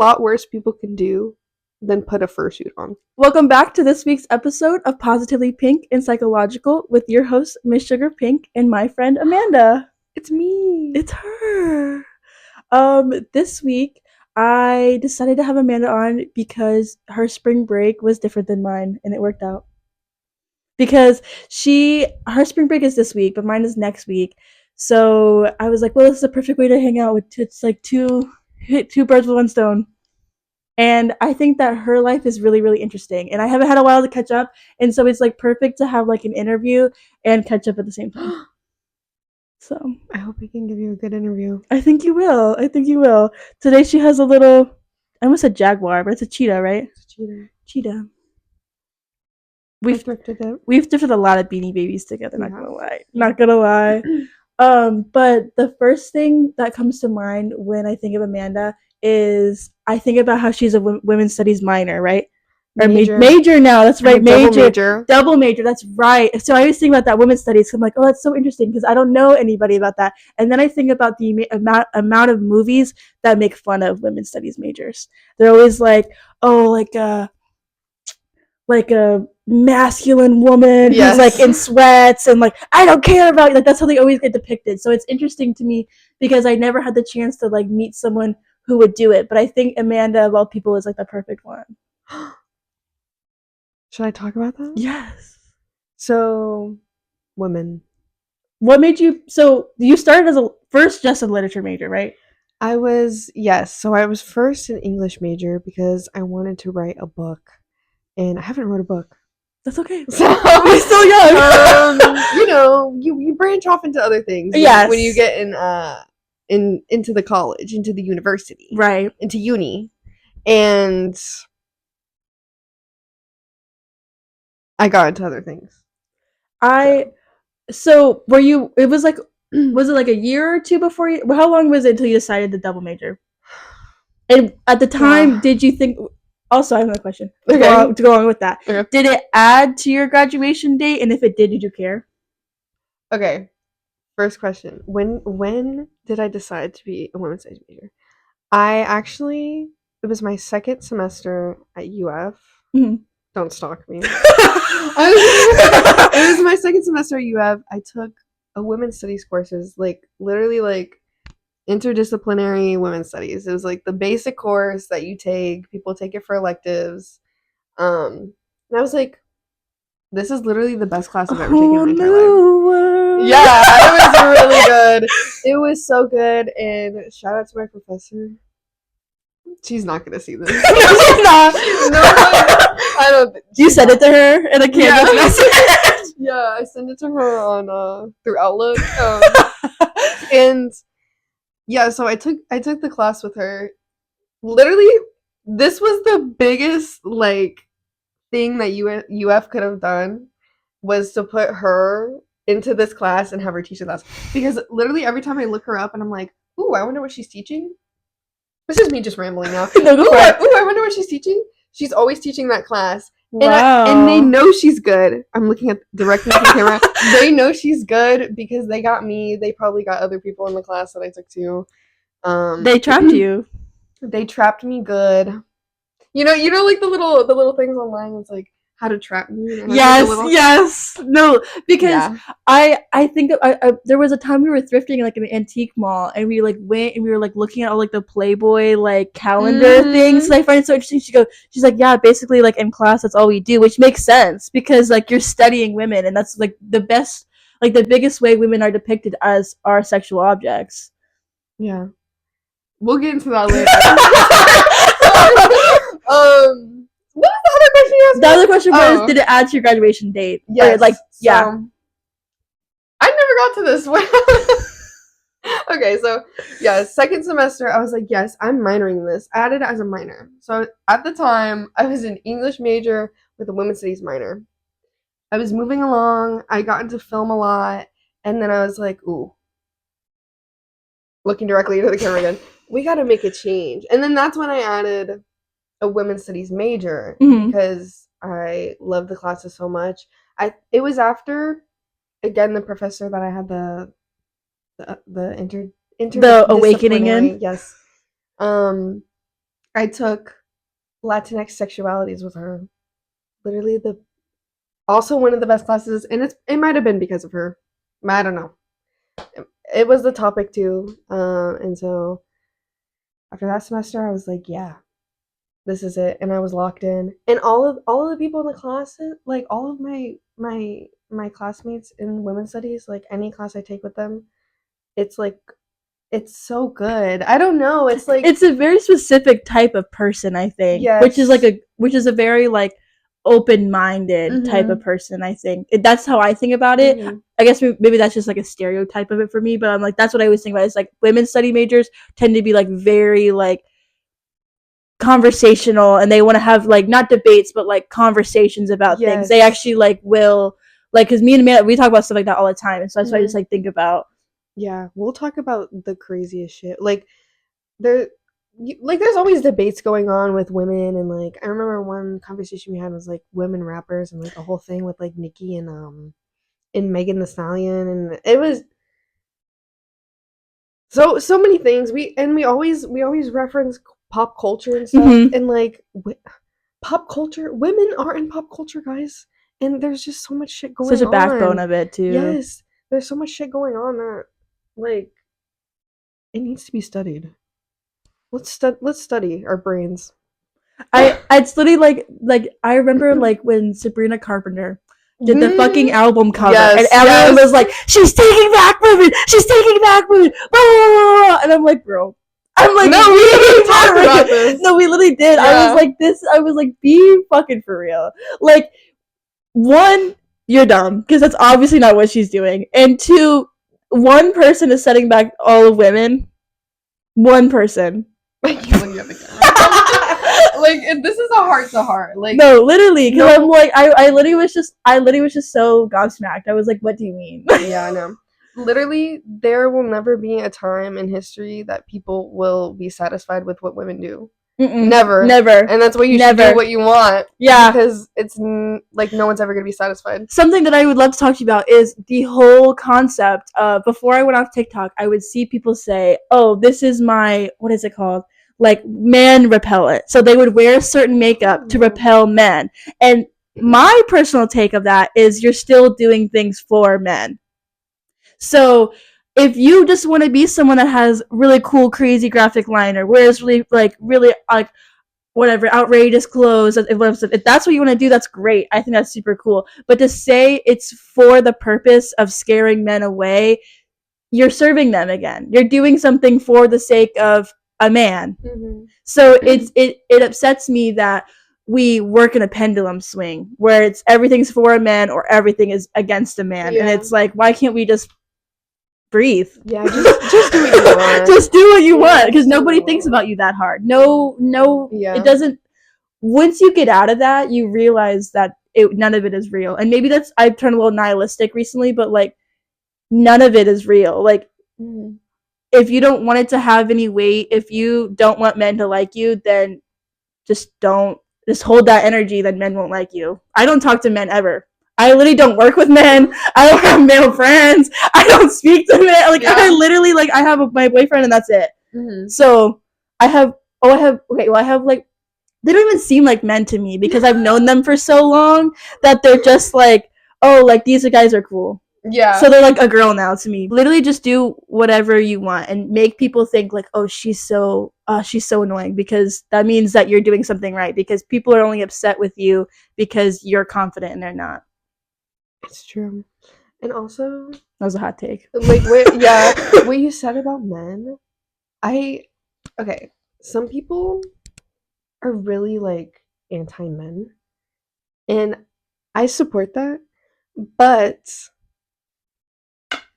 lot worse people can do than put a fursuit on. Welcome back to this week's episode of Positively Pink and Psychological with your host, Miss Sugar Pink, and my friend Amanda. It's me. It's her. This week I decided to have Amanda on because her spring break was different than mine, and it worked out. Because her spring break is this week, but mine is next week. So I was like, well, this is a perfect way to hang out with. It's like two birds with one stone. And I think that her life is really, really interesting. And I haven't had a while to catch up. And so it's like perfect to have like an interview and catch up at the same time. So I hope I can give you a good interview. I think you will. Today she has a little, I almost said jaguar, but it's a cheetah, right? It's a cheetah. We've thrifted a lot of Beanie Babies together, not gonna lie. But the first thing that comes to mind when I think of Amanda is I think about how she's a women's studies minor, right? Or major now. That's right, double major. That's right. So I always think about that women's studies. I'm like, oh, that's so interesting because I don't know anybody about that. And then I think about the amount of movies that make fun of women's studies majors. They're always like, oh, like a masculine woman who's like in sweats and like I don't care about you. Like that's how they always get depicted. So it's interesting to me because I never had the chance to like meet someone who would do it. But I think Amanda of all people is like the perfect one. Should I talk about that? Yes. So, women. What made you? So you started as just a literature major, right? I was first an English major because I wanted to write a book. And I haven't wrote a book. That's okay. So we're still young. You branch off into other things. Yes. When you get into the college, into the university, right? Into uni, and I got into other things. So were you? It was like, was it like a year or two before you? How long was it until you decided to double major? And at the time, did you think? Also, I have another question to go along with that. Okay. Did it add to your graduation date? And if it did you care? Okay. First question. When did I decide to be a women's studies major? It was my second semester at UF. Mm-hmm. Don't stalk me. It was my second semester at UF. I took a women's studies courses, like literally like interdisciplinary women's studies. It was like the basic course that you take. People take it for electives. And I was like, this is literally the best class I've ever taken in my entire life. Yeah, it was really good. It was so good. And shout out to my professor. She's not gonna see this. She's not. No, I don't. You sent it to her in a Canvas message. Yeah, I sent it to her on through Outlook. And yeah, so I took the class with her. Literally, this was the biggest like thing that UF could have done was to put her into this class and have her teach the class. Because literally every time I look her up and I'm like, ooh, I wonder what she's teaching. This is me just rambling now. I wonder what she's teaching. She's always teaching that class. Wow. And they know she's good. I'm looking at directly at the camera. They know she's good because they got me. They probably got other people in the class that I took too. They trapped you. They trapped me good. You know, like the little things online. It's like how to trap me. Yes. No, because I think there was a time we were thrifting like in an antique mall, and we like went and we were like looking at all like the Playboy like calendar things. And I find it so interesting. She's like, yeah, basically like in class that's all we do, which makes sense because like you're studying women, and that's like the best, like the biggest way women are depicted as our sexual objects. Yeah. We'll get into that later. What was the other question you asked? The other question was, did it add to your graduation date? Yes. Or, like, yeah. I never got to this one. Okay, so yeah, second semester, I was like, yes, I'm minoring in this. I added it as a minor. So at the time, I was an English major with a women's studies minor. I was moving along. I got into film a lot, and then I was like, ooh. Looking directly into the camera again. We got to make a change. And then that's when I added a women's studies major because I love the classes so much. It was after, again, the professor that I had the awakening in. Yes. I took Latinx sexualities with her. Literally also one of the best classes, and it might have been because of her. I don't know. It was the topic too, and so after that semester, I was like, yeah, this is it, and I was locked in. And all of the people in the class, like all of my classmates in women's studies, like any class I take with them, it's like it's so good. I don't know. It's like It's a very specific type of person, I think, which is yes. a very like open-minded type of Mhm. person. I think that's how I think about it. Mhm. I guess maybe that's just like a stereotype of it for me, but I'm like that's what I always think about. It's like women's study majors tend to be like very like conversational, and they want to have like not debates but like conversations about things. They Yes. actually like will like because me and Amanda we talk about stuff like that all the time, and so that's why I just Mhm. like think about. Yeah, we'll talk about the craziest shit. Like there like there's always debates going on with women, and like I remember one conversation we had was like women rappers and like the whole thing with like Nicki and Megan the Stallion, and it was so many things. We always reference pop culture and stuff, Mm-hmm. and like pop culture, women are in pop culture, guys, and there's just so much shit Such going a backbone on. of it too. Yes, there's so much shit going on that like it needs to be studied. Let's study our brains. It's literally like I remember like when Sabrina Carpenter did the fucking Mhm. album cover, and Yes, everyone was yes. like, "She's taking back women. She's taking back women." Blah, blah, blah, blah. And I'm like, bro, I'm like, No, we literally be talked for real. about this. No, we literally did. I was Yeah. like, this. I was like, be fucking for real. Like, one, you're dumb because that's obviously not what she's doing, and two, one person is setting back all of women. One person. I keep looking at the camera. Like this is a heart to heart. Like No, literally, because I'm no. like, I literally was just so gobsmacked. I was like, what do you mean? Yeah, I know. Literally, there will never be a time in history that people will be satisfied with what women do. Mm-mm, Never. never, And that's why you should do never. what you want Yeah. because it's like no one's ever gonna be satisfied. Something that I would love to talk to you about is the whole concept of before I went off TikTok, I would see people say, "Oh, this is my what is it called? Like man repellent." So they would wear certain makeup to Oh. repel men. And my personal take of that is you're still doing things for men. So if you just want to be someone that has really cool, crazy graphic liner, wears really like whatever outrageous clothes, if that's what you want to do, that's great. I think that's super cool. But to say it's for the purpose of scaring men away, you're serving them again. You're doing something for the sake of a man. Mm-hmm. So it upsets me that we work in a pendulum swing where it's everything's for a man or everything is against a man, and Yeah. it's like why can't we just breathe? Yeah, just do what you want. Just do what you want Yeah, because just do what nobody you thinks want. about you that hard. No, no, it Yeah. doesn't. Once you get out of that, you realize that none of it is real. And maybe that's I've turned a little nihilistic recently, but like none of it is real. Like Mm-hmm. if you don't want it to have any weight, if you don't want men to like you, then just hold that energy, then men won't like you. I don't talk to men ever. I literally don't work with men. I don't have male friends. I don't speak to men. Like Yeah. I literally like I have my boyfriend and that's it. Mm-hmm. So I have like they don't even seem like men to me because I've known them for so long that they're just like, oh, like these guys are cool. Yeah. So they're like a girl now to me. Literally just do whatever you want and make people think like, oh, she's so annoying because that means that you're doing something right because people are only upset with you because you're confident and they're not. It's true. And also, That was a hot take. like, what you said about men, I, okay, some people are really like anti men, and I support that, but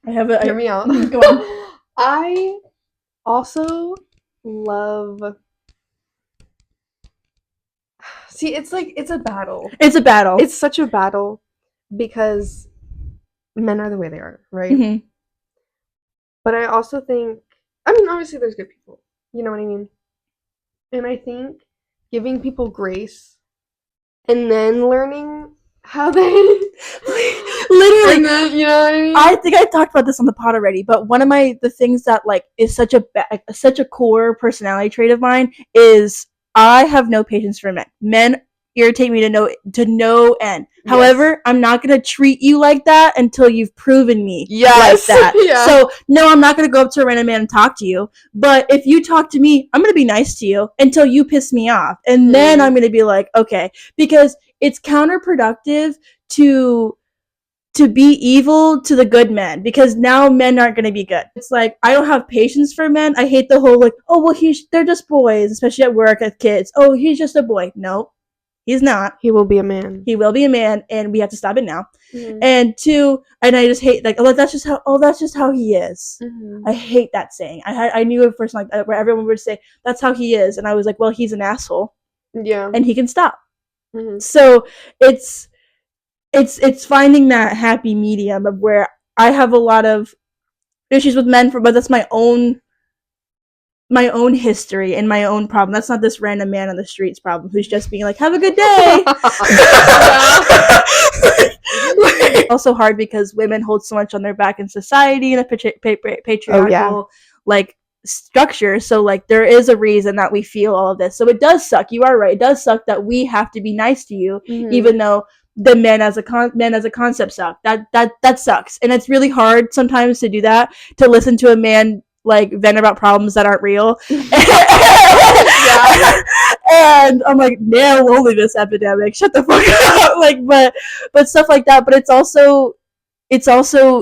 I have a hear me out. go on. I also love, see, it's like, it's a battle. It's a battle. It's such a battle because men are the way they are, right? Mm-hmm. But I also think, I mean, obviously there's good people. You know what I mean? And I think giving people grace and then learning how they Literally, and then, you know what I mean? I think I talked about this on the pod already, but one of the things that like is such a core personality trait of mine is I have no patience for men. Men irritate me to no end. Yes. However, I'm not gonna treat you like that until you've proven me Yes. like that. Yeah. So no, I'm not gonna go up to a random man and talk to you. But if you talk to me, I'm gonna be nice to you until you piss me off, and then I'm gonna be like, okay, because it's counterproductive to be evil to the good men, because now men aren't going to be good. It's like, I don't have patience for men. I hate the whole like, oh well, they're just boys, especially at work as kids. Oh, he's just a boy. No, he's not. He will be a man. He will be a man, and we have to stop it now. And two, and I just hate like, oh, that's just how he is. I hate that saying. I knew a person like that where everyone would say that's how he is, and I was like, well, he's an asshole. Yeah. And he can stop. So it's finding that happy medium of where I have a lot of issues with men, but that's my own history and my own problem. That's not this random man on the streets problem who's just being like, have a good day. Also hard because women hold so much on their back in society and a patriarchal like structure. So like there is a reason that we feel all of this. So it does suck. You are right. It does suck that we have to be nice to you, even though the men as a concept suck. That sucks, and it's really hard sometimes to do that, to listen to a man like vent about problems that aren't real. And I'm like, male loneliness epidemic. Shut the fuck up. Like, but stuff like that. But it's also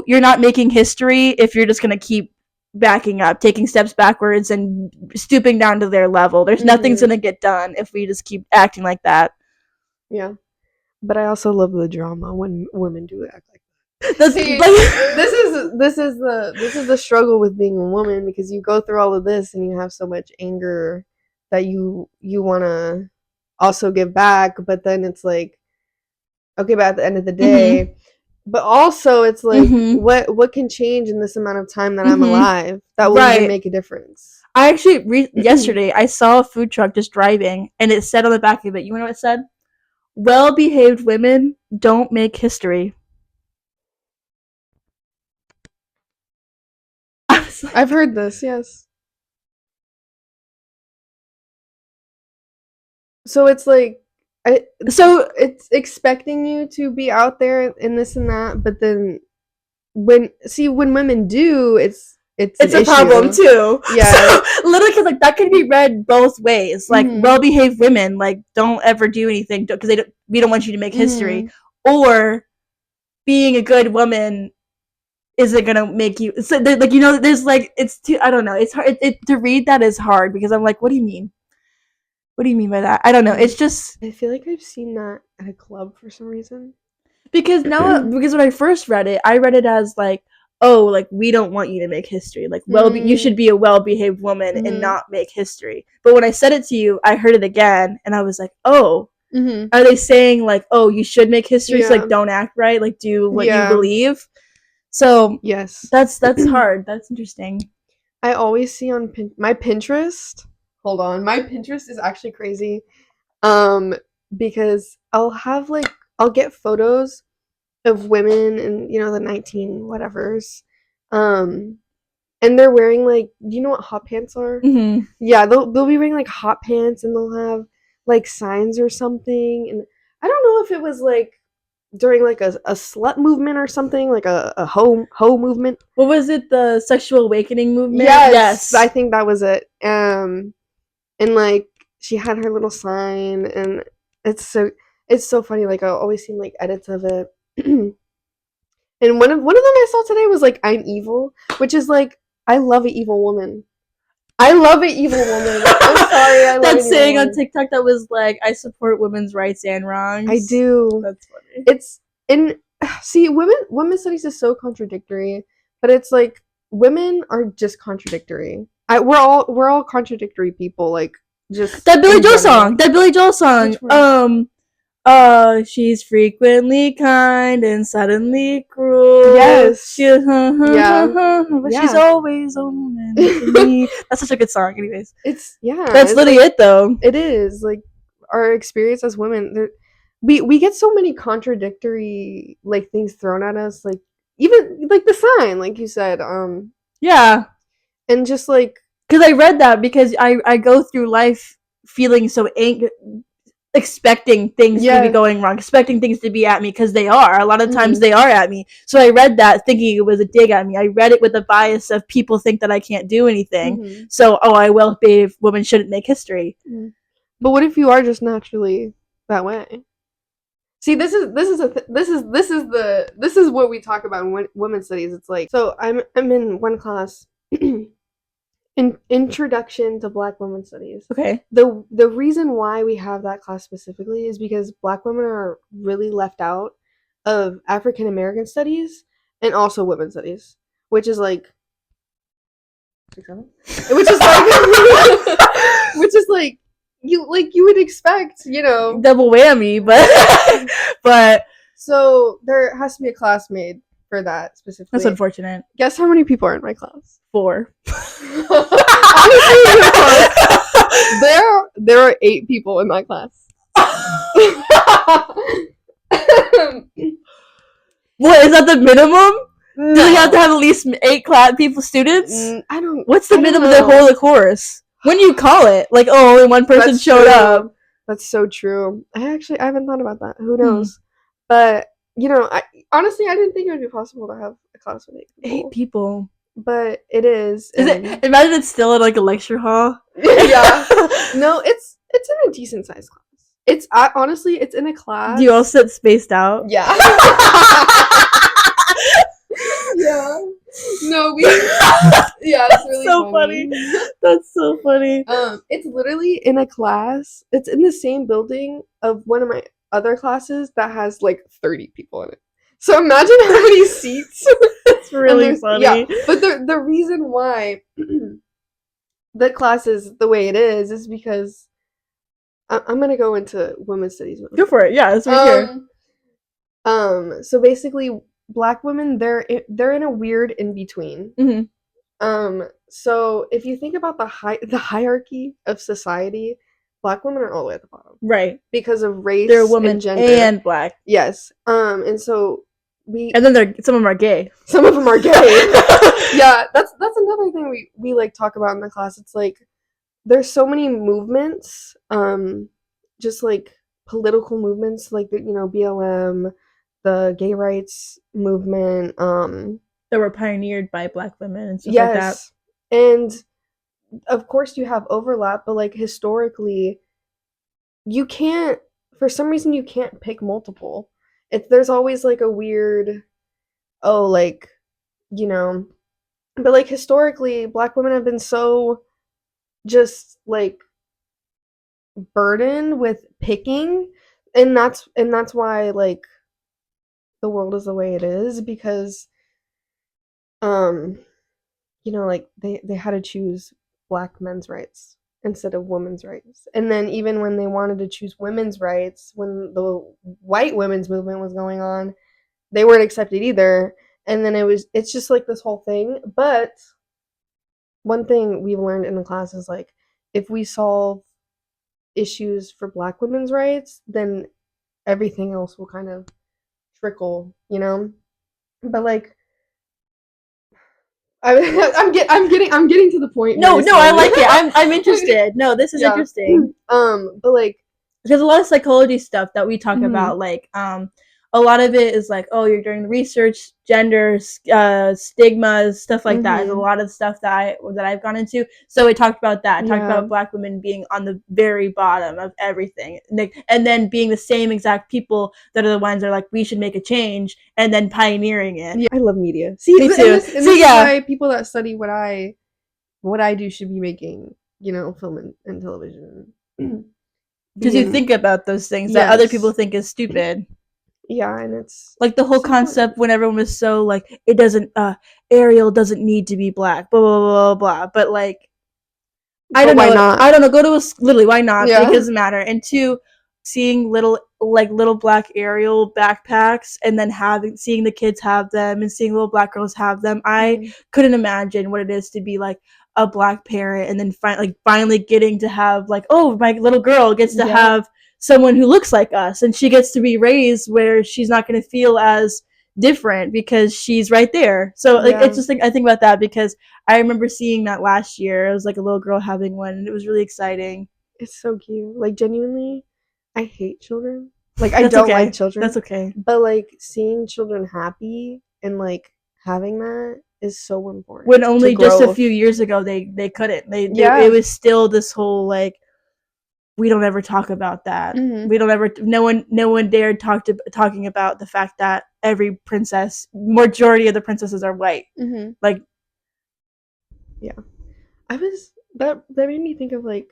you're not making history if you're just gonna keep backing up, taking steps backwards, and stooping down to their level. There's nothing's gonna get done if we just keep acting like that. Yeah. But I also love the drama when women do act like that. See, this is the struggle with being a woman, because you go through all of this and you have so much anger that you want to also give back, but then it's like, okay, but at the end of the day, but also it's like, what can change in this amount of time that I'm alive that will even make a difference? I actually yesterday I saw a food truck just driving, and it said on the back of it, you know what it said? Well-behaved women don't make history. Like, I've heard this, yes. So it's like, it's expecting you to be out there in this and that, but then when women do, it's a problem too. Yeah. So, literally, because like that can be read both ways. Like well-behaved women, like don't ever do anything because we don't want you to make history, or being a good woman isn't gonna make you. So like there's like it's too. I don't know. It's hard to read that is hard because I'm like, what do you mean? What do you mean by that? I don't know. It's just I feel like I've seen that at a club for some reason. Because when I first read it, I read it as like, oh, like we don't want you to make history. Like, you should be a well-behaved woman and not make history. But when I said it to you, I heard it again, and I was like, oh, are they saying like, oh, you should make history? So like, don't act right, like do what you believe. So yes, that's hard. That's interesting. I always see on my Pinterest. Hold on, my Pinterest is actually crazy, because I'll get photos of women in the 19 whatevers, and they're wearing like, do you know what hot pants are? Yeah, they'll be wearing like hot pants, and they'll have like signs or something, and I don't know if it was like during like a slut movement or something, like a hoe movement. What was it? The sexual awakening movement? Yes, I think that was it. And like she had her little sign, and it's so funny. Like I've always seen like edits of it. And one of them I saw today was like, I'm evil, which is like, I love an evil woman. I love an evil woman. I'm sorry. I love that saying on TikTok that was like, I support women's rights and wrongs. I do. That's funny. Women's studies is so contradictory, but it's like women are just contradictory. We're all contradictory people. Like just that Billy Joel song. She's frequently kind and suddenly cruel. Yes. But she's always a woman to me. That's such a good song, anyways. That's literally it, though. It is. Like, our experience as women, we get so many contradictory, like, things thrown at us. Like, even, like, the sign, like you said. Yeah. And just, like... Because I read that because I go through life feeling so expecting things to be going wrong, expecting things to be at me, because they are. A lot of times they are at me. So I read that thinking it was a dig at me. I read it with the bias of people think that I can't do anything. So, I will behave, women shouldn't make history. But what if you are just naturally that way? See, this is what we talk about in women's studies. It's like, so I'm in one class, in Introduction to Black Women's Studies. Okay. The reason why we have that class specifically is because Black women are really left out of African American studies and also women's studies, which is like, which is like, which is like, you would expect, double whammy, but so there has to be a class made for that specifically. That's unfortunate. Guess how many people are in my class? 4. Honestly, there are 8 people in my class. What, is that the minimum? No. Do they have to have at least 8 students? I don't. What's the minimum of the whole course? When do you call it? Like, oh, only one person showed up. That's so true. I haven't thought about that. Who knows? But I honestly didn't think it would be possible to have a class with 8 people. But it is. It? Imagine it's still in like a lecture hall. Yeah. No, it's in a decent sized class. It's honestly, it's in a class. Do you all sit spaced out? Yeah. Yeah. No, yeah, it's really so funny. That's so funny. It's literally in a class. It's in the same building of one of my other classes that has like 30 people in it. So imagine how many seats. It's really funny. Yeah, but the reason why the class is the way it is because I'm gonna go into women's studies. Go for it. Yeah, that's right here. So basically, Black women, they're in a weird in between. So if you think about the hierarchy of society, Black women are all the way at the bottom, right? Because of race, they're women and gender, and Black. Yes. And so and then some of them are gay. Some of them are gay. Yeah, that's another thing we like talk about in the class. It's like there's so many movements, just like political movements, like BLM, the gay rights movement, that were pioneered by Black women and stuff like that. And of course you have overlap, but like historically, you can't, for some reason, you can't pick multiple. There's always like a weird, but like historically, Black women have been so just like burdened with picking, and that's why like the world is the way it is, because like they had to choose Black men's rights instead of women's rights. And then even when they wanted to choose women's rights, when the white women's movement was going on, they weren't accepted either. And then it's just like this whole thing. But one thing we've learned in the class is like, if we solve issues for Black women's rights, then everything else will kind of trickle, But like, I'm getting to the point. No, I like it. I'm interested. No, this is interesting. But like, there's a lot of psychology stuff that we talk about. Like, a lot of it is like, oh, you're doing research, gender, stigmas, stuff like that. There's a lot of stuff that I've gone into. So we talked about that. Talked about Black women being on the very bottom of everything, and then being the same exact people that are the ones that are like, we should make a change, and then pioneering it. Yeah, I love media. See, me too. This is why people that study what I do should be making, film and television. Because you think about those things that other people think is stupid. Yeah, and it's like the whole concept when everyone was so like, it doesn't Ariel doesn't need to be Black, blah blah blah blah. But like, I don't know. Why not? I don't know. Go to literally, why not? Yeah. It doesn't matter. And 2, seeing little Black Ariel backpacks, and then seeing the kids have them, and seeing little Black girls have them. I couldn't imagine what it is to be like a Black parent, and then finally getting to have like, oh, my little girl gets to have someone who looks like us, and she gets to be raised where she's not going to feel as different because she's right there. So like, it's just like, I think about that because I remember seeing that last year. It was like a little girl having one, and it was really exciting. It's so cute. Like genuinely, I hate children. Like I That's don't like okay. That's children, okay. but like seeing children happy and like having that is so When important to only just a growth. few years ago they couldn't. They it Yeah. was still this whole like we don't ever talk about that. Mhm. We don't ever no one dared talking about the fact that every princess, majority of the princesses are white. Mhm. Like Yeah. I was that made me think of like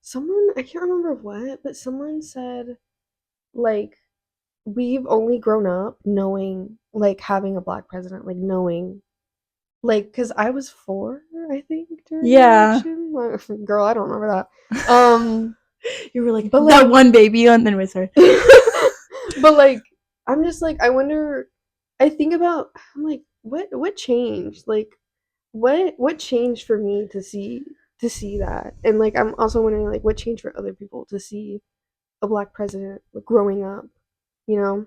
someone, I can't remember what, but someone said like we've only grown up knowing like having a black president, like knowing like because I was 4, I think, during the yeah, election. Girl, I don't remember that. you were like But that like, one baby on then with her. but like, I'm just like, I wonder. I think about, I'm like, what changed? Like, what changed for me to see that? And like, I'm also wondering like, what changed for other people to see a black president like, growing up? You know?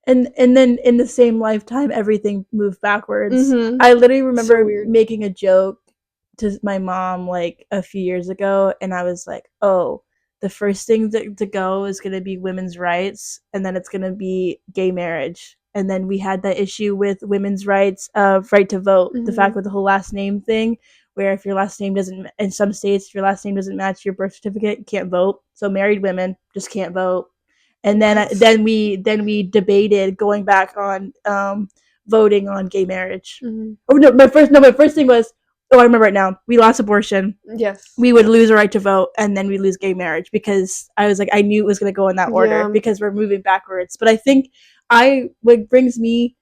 And then in the same lifetime everything moved backwards. Mm-hmm. I literally So remember weird. making a joke to my mom like a few years ago, and I was like, oh, the first thing to go is going to be women's rights, and then it's going to be gay marriage, and then we had that issue with women's rights of right to vote, the Mm-hmm. fact with the whole last name thing, where if your last name doesn't, in some states if your last name doesn't match your birth certificate you can't vote, so married women just can't vote. And then What? then we debated going back on voting on gay marriage. Mm-hmm. Oh my first thing was, oh, I remember right now, we lost abortion, Yes. we would lose a right to vote, and then we lose gay marriage, because I was like, I knew it was going to go in that order Yeah. because we're moving backwards. But I think I what brings me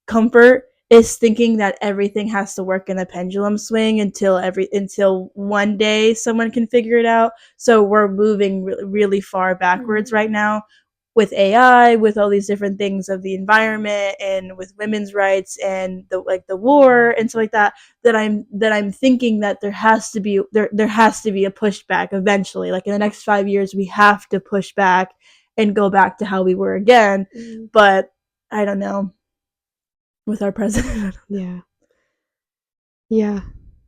comfort is thinking that everything has to work in a pendulum swing until one day someone can figure it out. So we're moving really far backwards Mm-hmm. right now with AI, with all these different things of the environment, and with women's rights and the war and stuff like that. That I'm thinking that there has to be a pushback eventually. Like in the next 5 years, we have to push back and go back to how we were again. Mm-hmm. But I don't know with our president. Yeah. Yeah.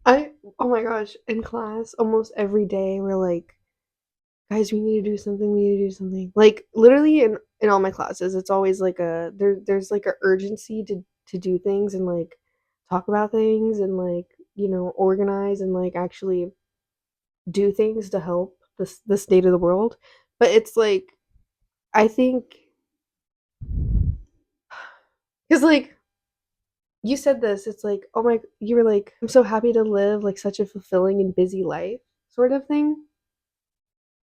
I oh my gosh, in class almost every day we're like, guys, we need to do something, we need to do something. Like literally in all my classes, it's always like there's like a urgency to do things and like talk about things and like, organize and like actually do things to help the state of the world. But it's like I think cuz like you said this, it's like, oh my, you were like, I'm so happy to live like such a fulfilling and busy life sort of thing.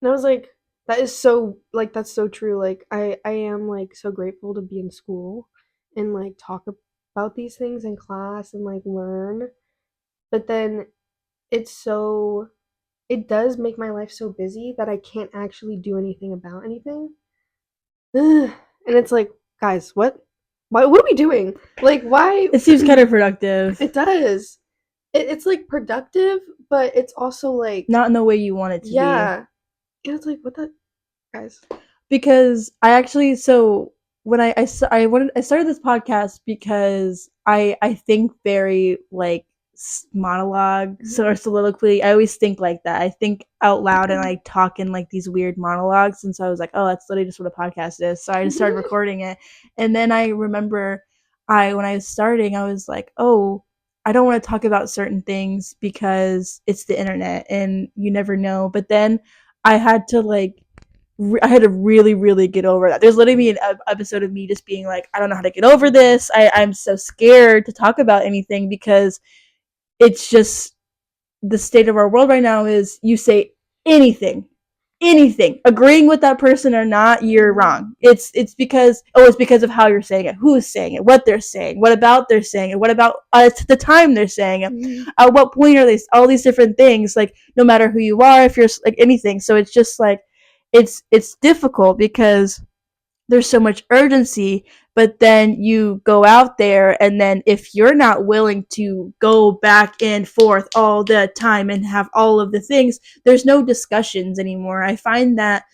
And I was like, that is so like that's so true. Like I am like so grateful to be in school and like talk about these things in class and like learn. But then it's so it does make my life so busy that I can't actually do anything about anything. And it's like, guys, what? Why? What are we doing? Like, why? It seems counterproductive, It does. It's like productive, but it's also like, not in the way you want it to be. yeah. And it's like, what the guys? Because I actually, so when I started this podcast because I think very like monologue, so or soliloquy. I always think like that. I think out loud and I talk in like these weird monologues, and so I was like, oh, that's literally just what a podcast is. So I just started recording it, and then I remember when I was starting, I was like, oh, I don't want to talk about certain things because it's the internet and you never know. But then I had to like I had to really, really get over that. There's literally an episode of me just being like, I don't know how to get over this. I'm so scared to talk about anything because it's just the state of our world right now is you say anything, anything, agreeing with that person or not, you're Mhm. wrong. It's because of how you're saying it, who is saying it, what they're saying, what about they're saying it, what about the time they're saying it, Mhm. at what point are they, all these different things, like no matter who you are, if you're like anything. So it's just like it's difficult because there's so much urgency, but then you go out there and then if you're not willing to go back and forth all the time and have all of the things, there's no discussions anymore. I find that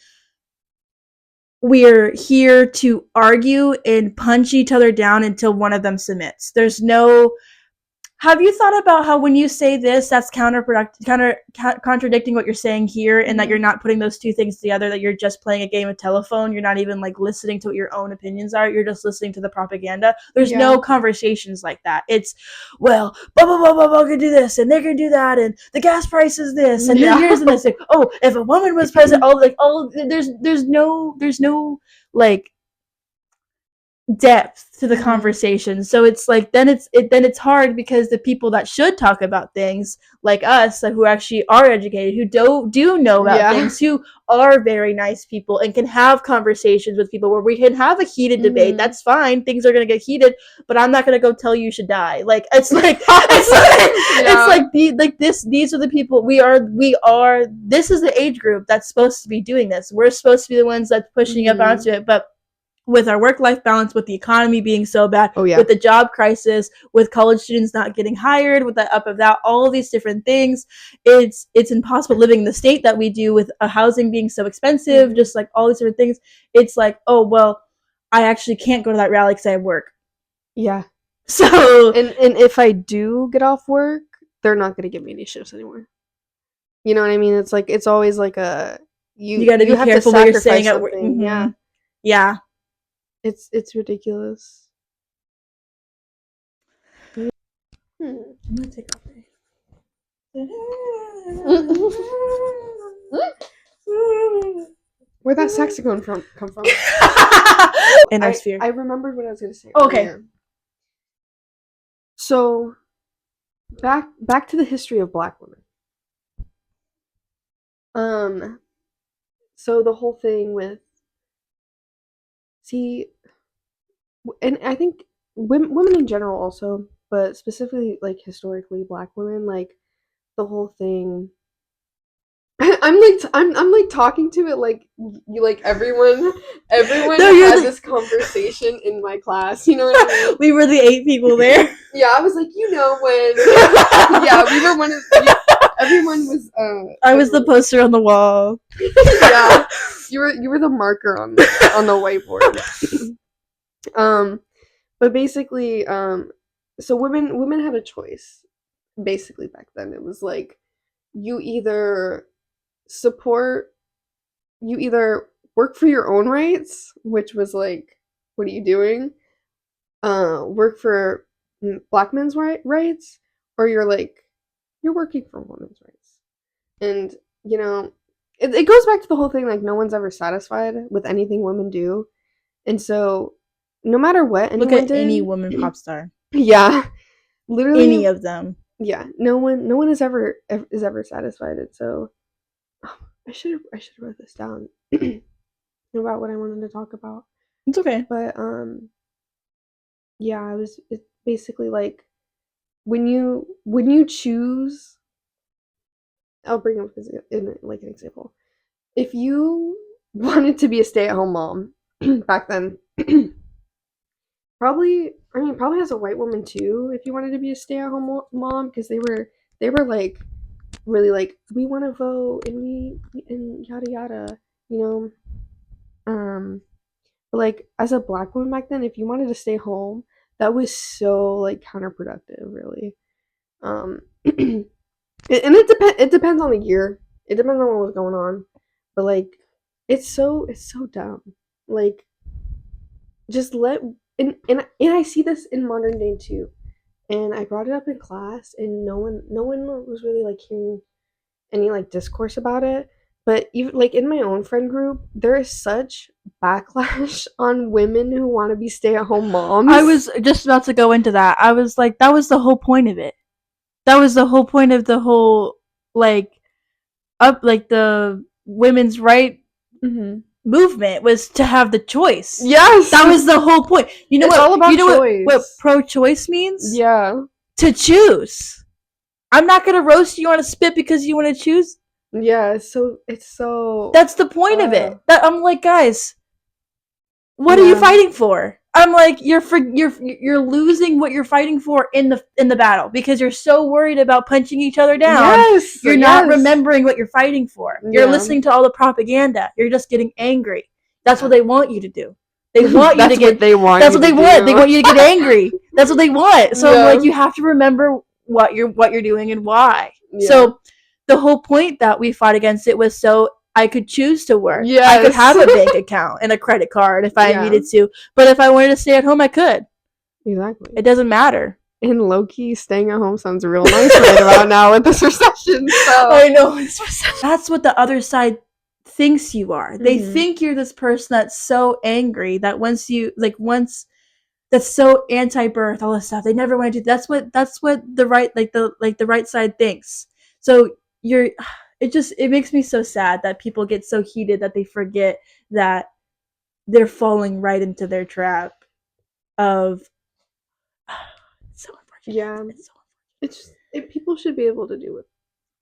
we're here to argue and punch each other down until one of them submits. There's no Have you thought about how when you say this, that's contradicting what you're saying here, and that you're not putting those two things together, that you're just playing a game of telephone, you're not even like listening to what your own opinions are, you're just listening to the propaganda. There's no conversations like that. It's, well, blah blah blah blah blah can do this and they're gonna do that, and the gas price is this, and then here's this. Like, oh, if a woman was president, there's no like depth to the conversation. So it's like then it's hard, because the people that should talk about things like us, who actually are educated, who do know about things, who are very nice people and can have conversations with people where we can have a heated debate. That's fine. Things are gonna get heated, but I'm not gonna go tell you should die. Like it's like these are the people we are. This is the age group that's supposed to be doing this. We're supposed to be the ones that's pushing up onto it, but with our work-life balance, with the economy being so bad, with the job crisis, with college students not getting hired, with the up of that, all of these different things, it's impossible living in the state that we do, with a housing being so expensive, just like all these different things. It's like, oh, well, I actually can't go to that rally because I have work. Yeah. So... And if I do get off work, they're not going to give me any shifts anymore. You know what I mean? It's like, it's always like a... You got to be careful what you're saying at work. Mm-hmm. Yeah. It's ridiculous. I'm gonna take off. Where'd that saxophone come from? In our sphere. I remembered what I was gonna say. Okay. Earlier. So back to the history of Black women. So the whole thing with and I think women in general also, but specifically like historically Black women, like the whole thing. I'm like talking to it like you, like everyone had this conversation in my class. You know what I mean? We were the 8 people there. Yeah, I was like, you know when. Yeah, we were one of. Everyone was. I was the poster on the wall. Yeah, you were the marker on the whiteboard. But basically, so women had a choice. Basically, back then it was like, you either work for your own rights, which was like, what are you doing? Work for Black men's rights, or you're working for women's rights. And you know, it goes back to the whole thing, like, no one's ever satisfied with anything women do, and so no matter what anyone look at did, any woman pop star. Yeah, literally any of them. Yeah, no one is ever satisfied. And so I should have wrote this down about what I wanted to talk about. It's okay. But yeah, it's basically like, when you choose, I'll bring up in like an example. If you wanted to be a stay-at-home mom back then, probably as a white woman too, if you wanted to be a stay-at-home mom, because they were like really like, we want to vote and yada yada, you know. But like, as a Black woman back then, if you wanted to stay home, that was so like counterproductive, really. And it depends on the year. It depends on what was going on. But like, it's so dumb. Like, just let and I see this in modern day too. And I brought it up in class, and no one was really like hearing any like discourse about it. But even like in my own friend group, there is such backlash on women who want to be stay-at-home moms. I was just about to go into that. I was like, that was the whole point of it. That was the whole point of the whole the women's right movement, was to have the choice. Yes, that was the whole point. You know, it's what? All about choice. What pro-choice means? Yeah, to choose. I'm not gonna roast you on a spit because you want to choose. Yeah, so it's so. That's the point of it. That I'm like, guys, what are you fighting for? I'm like, you're losing what you're fighting for in the battle, because you're so worried about punching each other down. Yes, you're not remembering what you're fighting for. You're listening to all the propaganda. You're just getting angry. That's what they want you to do. They want you to get. That's what they want. They want you to get angry. That's what they want. So I'm like, you have to remember what you're doing and why. Yeah. So the whole point that we fought against it was so I could choose to work. Yes. I could have a bank account and a credit card if I needed to. But if I wanted to stay at home, I could. Exactly. It doesn't matter. And low-key, staying at home sounds real nice right about now with this recession. So. I know. That's what the other side thinks you are. They think you're this person that's so angry that once that's so anti-birth, all this stuff. They never want to do. That's what the right side thinks. So it makes me so sad that people get so heated that they forget that they're falling right into their trap of it's so unfortunate. Yeah. People should be able to do it.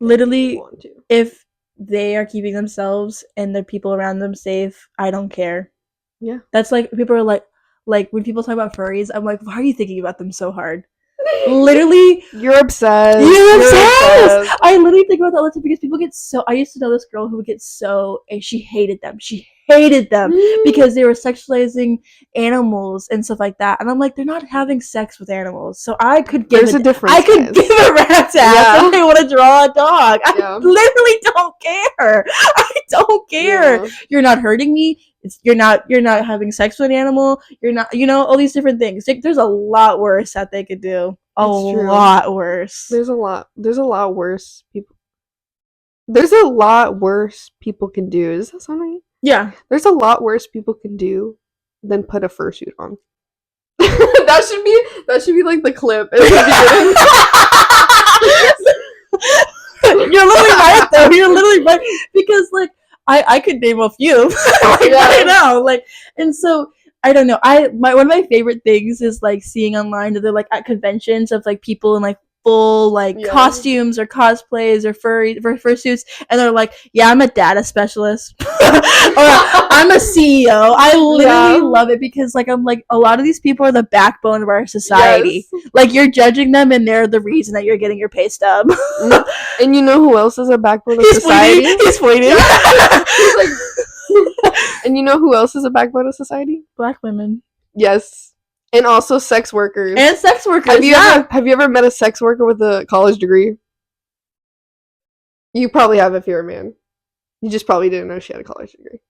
Literally, want to. If they are keeping themselves and the people around them safe, I don't care. Yeah. That's like people are like when people talk about furries, I'm like, why are you thinking about them so hard? Literally, you're obsessed. I literally think about that all the time because people get so. I used to know this girl who would get so. And she hated them. She hated them because they were sexualizing animals and stuff like that. And I'm like, they're not having sex with animals. So I could give a difference. I could give a rat's ass if they want to draw a dog. I literally don't care. I don't care. Yeah. You're not hurting me. You're not having sex with an animal. You're not, all these different things. There's a lot worse that they could do. A lot worse. There's a lot worse people. There's a lot worse people can do. Does that sound right? Yeah. There's a lot worse people can do than put a fursuit on. that should be like the clip. You're literally right though. You're literally right because like I could name a few right now. Like, and so I don't know. One of my favorite things is like seeing online that they're like at conventions of like people in like full like costumes or cosplays or fursuits, and they're like, yeah, I'm a data specialist or I'm a CEO. I literally love it because like I'm like, a lot of these people are the backbone of our society. Like, you're judging them and they're the reason that you're getting your pay stub. And you know who else is a backbone of society? He's pointing. He's like, and you know who else is a backbone of society? Black women. Yes. And also sex workers. Have you ever met a sex worker with a college degree? You probably have if you're a man. You just probably didn't know she had a college degree.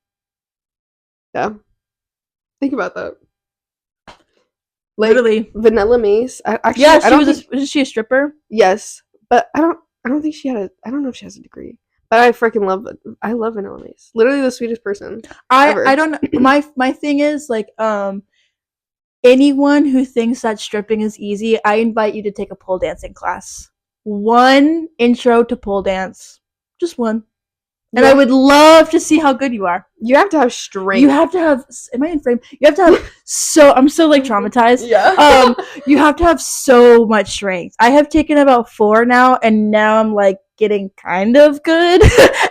Yeah. Think about that. Like, literally. Vanilla Mace. Was she a stripper? Yes. But I don't think she had I don't know if she has a degree. But I love Vanilla Mace. Literally the sweetest person ever. I don't know. My thing is like anyone who thinks that stripping is easy, I invite you to take a pole dancing class. One intro to pole dance. Just one. And I would love to see how good you are. You have to have strength. You have to have, am I in frame? You have to have I'm still like traumatized. Yeah. You have to have so much strength. I have taken about 4 now, and now I'm like getting kind of good.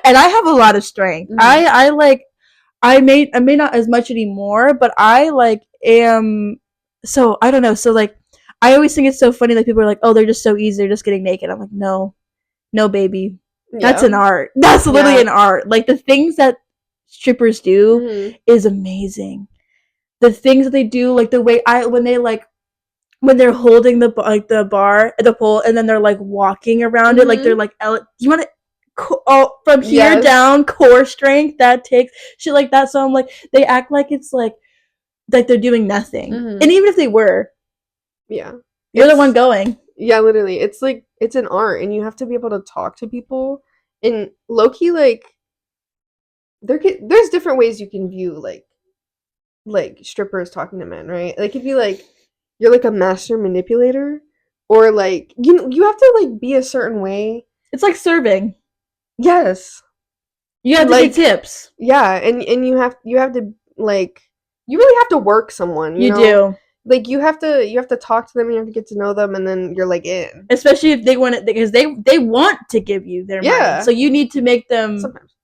And I have a lot of strength. I may not as much anymore, but I like am, so I don't know. So like, I always think it's so funny that people are like, oh, they're just so easy. They're just getting naked. I'm like, no, baby. That's an art. That's literally an art. Like, the things that strippers do is amazing. The things that they do, like the way when they're holding the pole, and then they're like walking around it, like they're like, you want to from here down, core strength that takes shit like that. So I'm like, they act like it's like they're doing nothing, and even if they were, you're the one going. Yeah, literally, it's like, it's an art, and you have to be able to talk to people. And low-key, like, there's different ways you can view like strippers talking to men, right? Like, if you're like a master manipulator, or like you have to like be a certain way. It's like serving. Yes. You have to get tips. Yeah, and you have to like, you really have to work someone. You know? Do. Like, you have to talk to them, you have to get to know them, and then you're like in. Especially if they want it, because they want to give you their money. So you need to make them. Sometimes.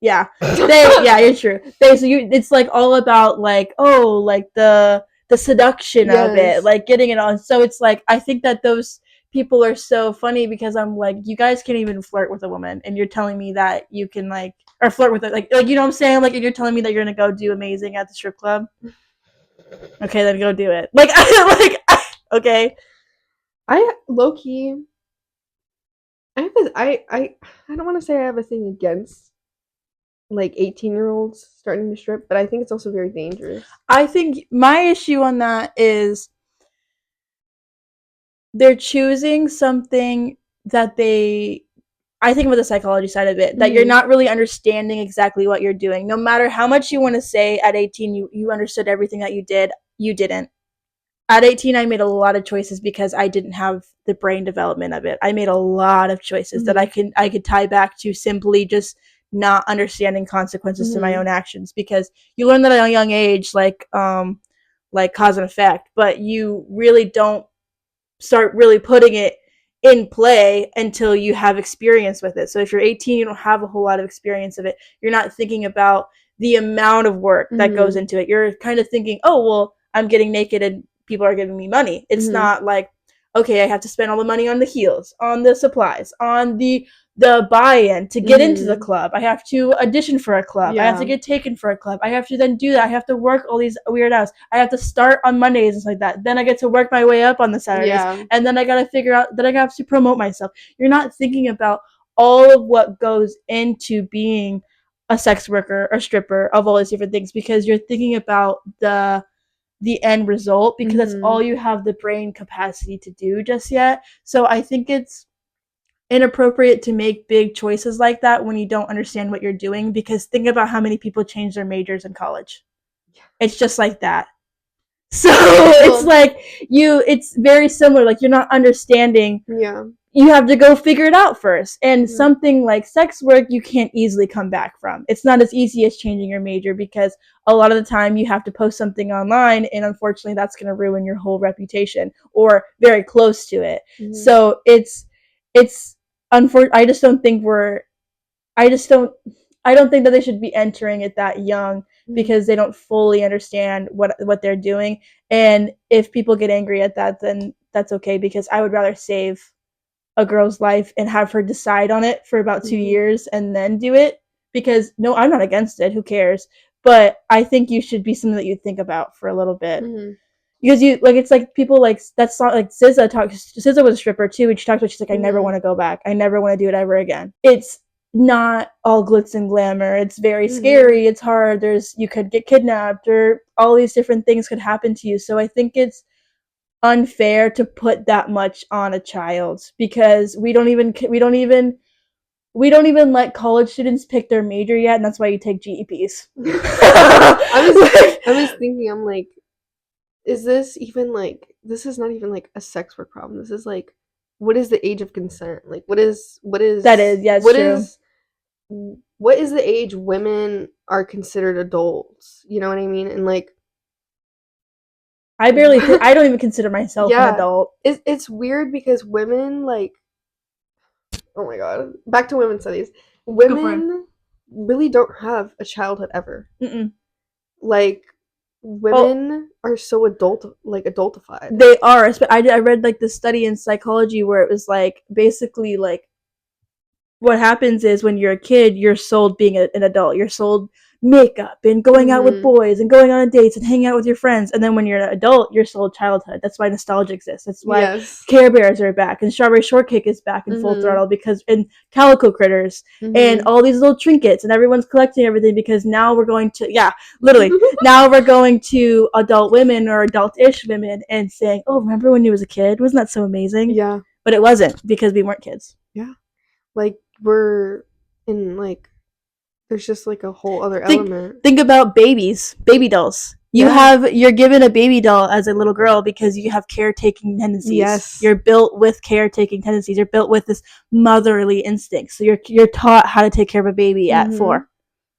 Yeah. You're true. It's like all about like, oh, like the seduction of it, like getting it on. So it's like, I think that those people are so funny because I'm like, you guys can't even flirt with a woman, and you're telling me that you can like, or flirt with it, like you know what I'm saying? Like, you're telling me that you're gonna go do amazing at the strip club. Okay, then go do it. Like, okay. I low-key, I have a, I don't want to say I have a thing against like 18-year-olds starting to strip, but I think it's also very dangerous. I think my issue on that is they're choosing something that they I think about the psychology side of it, that you're Mm-hmm. not really understanding exactly what you're doing. No matter how much you want to say at 18 you understood everything that you did, you didn't. At 18 I made a lot of choices because I didn't have the brain development of it. I made a lot of choices that Mm-hmm. I could tie back to simply just not understanding consequences to my Mm-hmm. own actions, because you learn that at a young age, like cause and effect, but you really don't start really putting it in play until you have experience with it. So if you're 18, you don't have a whole lot of experience of it. You're not thinking about the amount of work that goes Mm-hmm. into it. You're kind of thinking, oh, well, I'm getting naked and people are giving me money. It's Mm-hmm. not like, okay, I have to spend all the money on the heels, on the supplies, on the buy-in to get into the Mm-hmm. club. I have to audition for a club. I have to Yeah. get taken for a club. I have to then do that. I have to work all these weird hours. I have to start on Mondays and stuff like that. Then I get to work my way up on the Saturdays, Yeah. and then I got to figure out that I have to promote myself. You're not thinking about all of what goes into being a sex worker or stripper, of all these different things, because you're thinking about the end result, because that's Mm-hmm. all you have the brain capacity to do just yet. So I think it's inappropriate to make big choices like that when you don't understand what you're doing, because think about how many people change their majors in college. It's just like that. So it's Well, like it's very similar, like you're not understanding. yeah. You have to go figure it out first, and Mm-hmm. something like sex work you can't easily come back from. It's not as easy as changing your major, because a lot of the time you have to post something online, and unfortunately that's going to ruin your whole reputation or very close to it. Mm-hmm. So it's I just don't think we're I just don't I don't think that they should be entering it that young, Mm-hmm. because they don't fully understand what they're doing. And if people get angry at that, then that's okay, because I would rather save a girl's life and have her decide on it for about 2 Mm-hmm. years and then do it, because no, I'm not against it, who cares, but I think you should be something that you think about for a little bit, Mm-hmm. because you like it's like people like that's not like SZA was a stripper too, and she talks about, she's like, I never Mm-hmm. want to go back, I never want to do it ever again. It's not all glitz and glamour. It's very Mm-hmm. scary, it's hard, there's you could get kidnapped, or all these different things could happen to you. So I think it's unfair to put that much on a child, because we don't even let college students pick their major yet, and that's why you take GEPs. I was Like, I was thinking, I'm like, is this even like, this is not even like a sex work problem. This is like, what is the age of consent? Like that is, yeah, it's true. what is the age women are considered adults? You know what I mean? And like I don't even consider myself an yeah, adult. it's weird because women like, oh my god, back to women's studies. Go for it. Women really don't have a childhood ever. Mm-mm. Like Well, women are so adultified. they are. I read like this study in psychology where it was like basically like what happens is when you're a kid, you're sold being an adult. You're sold makeup and going out with Mhm. boys and going on dates and hanging out with your friends. And then when you're an adult, you're sold childhood. That's why nostalgia exists. That's why Yes. Care Bears are back and Strawberry Shortcake is back in full Mhm. throttle, because and Calico Critters and Mhm. all these little trinkets, and everyone's collecting everything, because now we're going to, yeah, literally, now we're going to adult women or adult-ish women and saying, oh, remember when you was a kid? Wasn't that so amazing? Yeah. But it wasn't, because we weren't kids. Yeah. Like we're in like, there's just like a whole other think element. think about baby dolls. Yeah. You're given a baby doll as a little girl because you have caretaking tendencies. Yes. You're built with caretaking tendencies. You're built with this motherly instinct. So you're taught how to take care of a baby at Mhm. 4,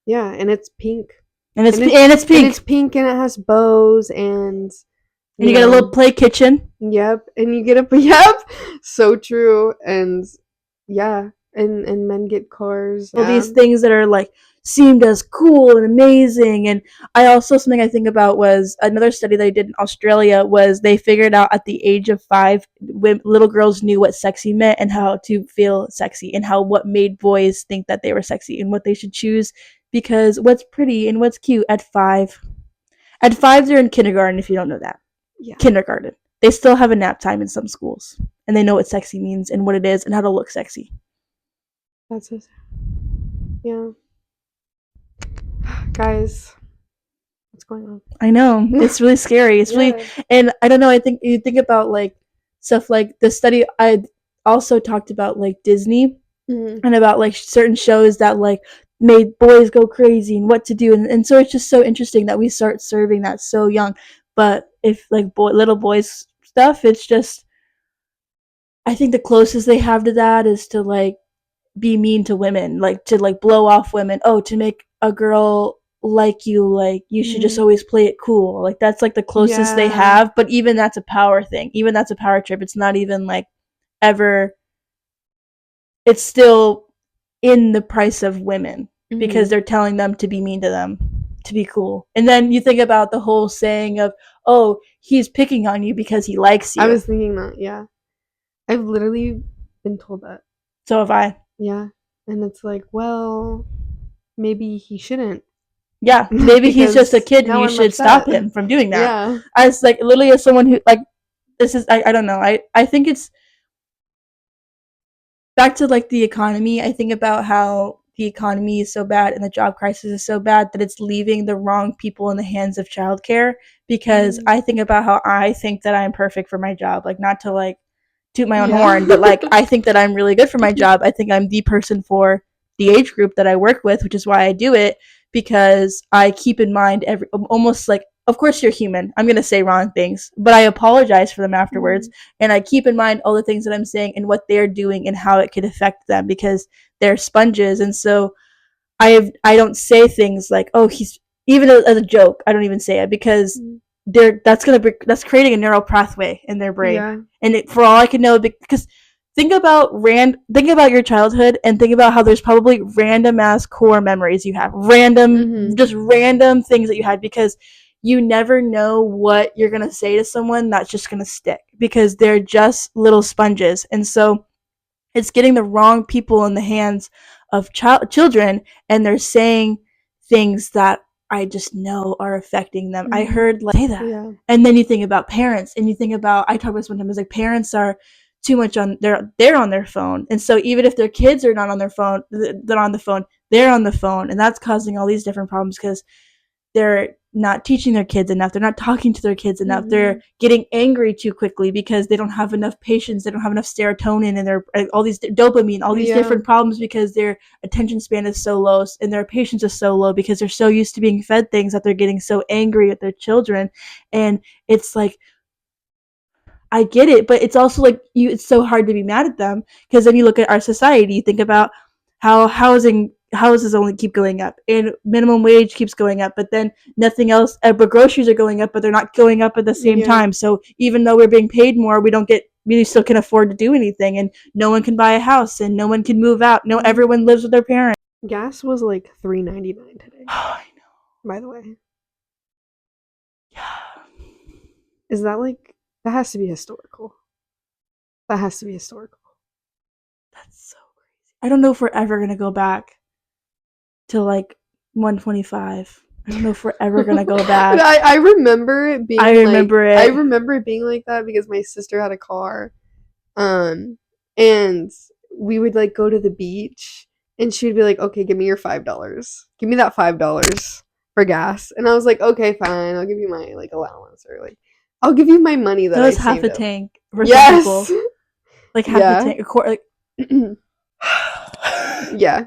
Yeah, and it's pink. and it's And it and it's and it's pink, pink and it has bows and and you you get a little know, play kitchen. yep, and you get up yep. So true. And yeah, and men get cars. All Yeah. these things that are like seemed as cool and amazing. And I also, something I think about was another study they did in Australia, was they figured out at the age of 5 when little girls knew what sexy meant and how to feel sexy, and how what made boys think that they were sexy and what they should choose, because what's pretty and what's cute at 5. At 5 they're in kindergarten, if you don't know that. Yeah. Kindergarten, they still have a nap time in some schools, and they know what sexy means and what it is and how to look sexy. That's so sad. Yeah. Guys, what's going on? I know. It's really scary. It's really, Yeah. and I don't know, I think you think about like stuff like the study I also talked about like Disney Mm-hmm. and about like certain shows that like made boys go crazy and what to do, and so it's just so interesting that we start serving that so young. But if like little boys stuff, it's just, I think the closest they have to that is to like be mean to women, like to like blow off women. Oh, to make a girl like you should just Mm-hmm. always play it cool. Like that's like the closest they Yeah. have, but even that's a power thing. Even that's a power trip. It's not even like ever, it's still in the price of women because Mm-hmm. they're telling them to be mean to them, to be cool. And then you think about the whole saying of, "Oh, he's picking on you because he likes I you." was thinking that, yeah. I've literally been told that. So have I. Yeah. And it's like, well, maybe he shouldn't Yeah, maybe he's just a because kid and now you I'm should stop upset. him from doing that. Yeah. As like literally as someone who like, this is, I don't know. I think it's back to like the economy. I think about how the economy is so bad and the job crisis is so bad that it's leaving the wrong people in the hands of childcare, because Mm. I think about how I think that I'm perfect for my job. Like, not to like toot my own Yeah. horn, but like I think that I'm really good for my job. I think I'm the person for the age group that I work with, which is why I do it, because I keep in mind every, almost like, of course you're human. I'm going to say wrong things, but I apologize for them afterwards, Mm. and I keep in mind all the things that I'm saying and what they're doing and how it could affect them, because they're sponges. And so I don't say things like, oh, he's, even as a joke. I don't even say it because Mm. that's creating a neural pathway in their brain. Yeah. And for all I can know, because think about your childhood and think about how there's probably random ass core memories you have, Mm-hmm. just random things that you had, because you never know what you're gonna say to someone that's just gonna stick, because they're just little sponges. And so it's getting the wrong people in the hands of children, and they're saying things that I just know are affecting them. I Mm-hmm. heard like say that. Yeah. And then you think about parents, and you think about, I talk about this one time, is like parents are too much on, they're on their phone. And so even if their kids are not on their phone, they're on the phone, they're on the phone, and that's causing all these different problems because they're not teaching their kids enough. They're not talking to their kids enough. Mm-hmm. They're getting angry too quickly because they don't have enough patience. They don't have enough serotonin and their all these dopamine, all these Yeah. different problems, because their attention span is so low and their patience is so low because they're so used to being fed things that they're getting so angry at their children. And it's like, I get it, but it's also like it's so hard to be mad at them, because then you look at our society, you think about how houses only keep going up and minimum wage keeps going up, but then nothing else, but groceries are going up, but they're not going up at the same Yeah. time. So even though we're being paid more, we still can afford to do anything, and no one can buy a house and no one can move out. No, Mm-hmm. everyone lives with their parents. Gas was like $3.99 today, I by the way. know. Is that like, that has to be historical. That has to be historical. That's so crazy. I don't know if we're ever gonna go back to like 125. I don't know if we're ever gonna go back. I remember it I being like, remember I it. remember it being like that because my sister had a car. Um, and we would like go to the beach and she would be like, okay, give me your $5. Give me that $5 for gas. And I was like, okay, fine. I'll give you my like allowance, or like, I'll give you my money that That I was half saved a up. tank for some Yes. people. Like half a Yeah. tank, a quarter. Like, Yeah.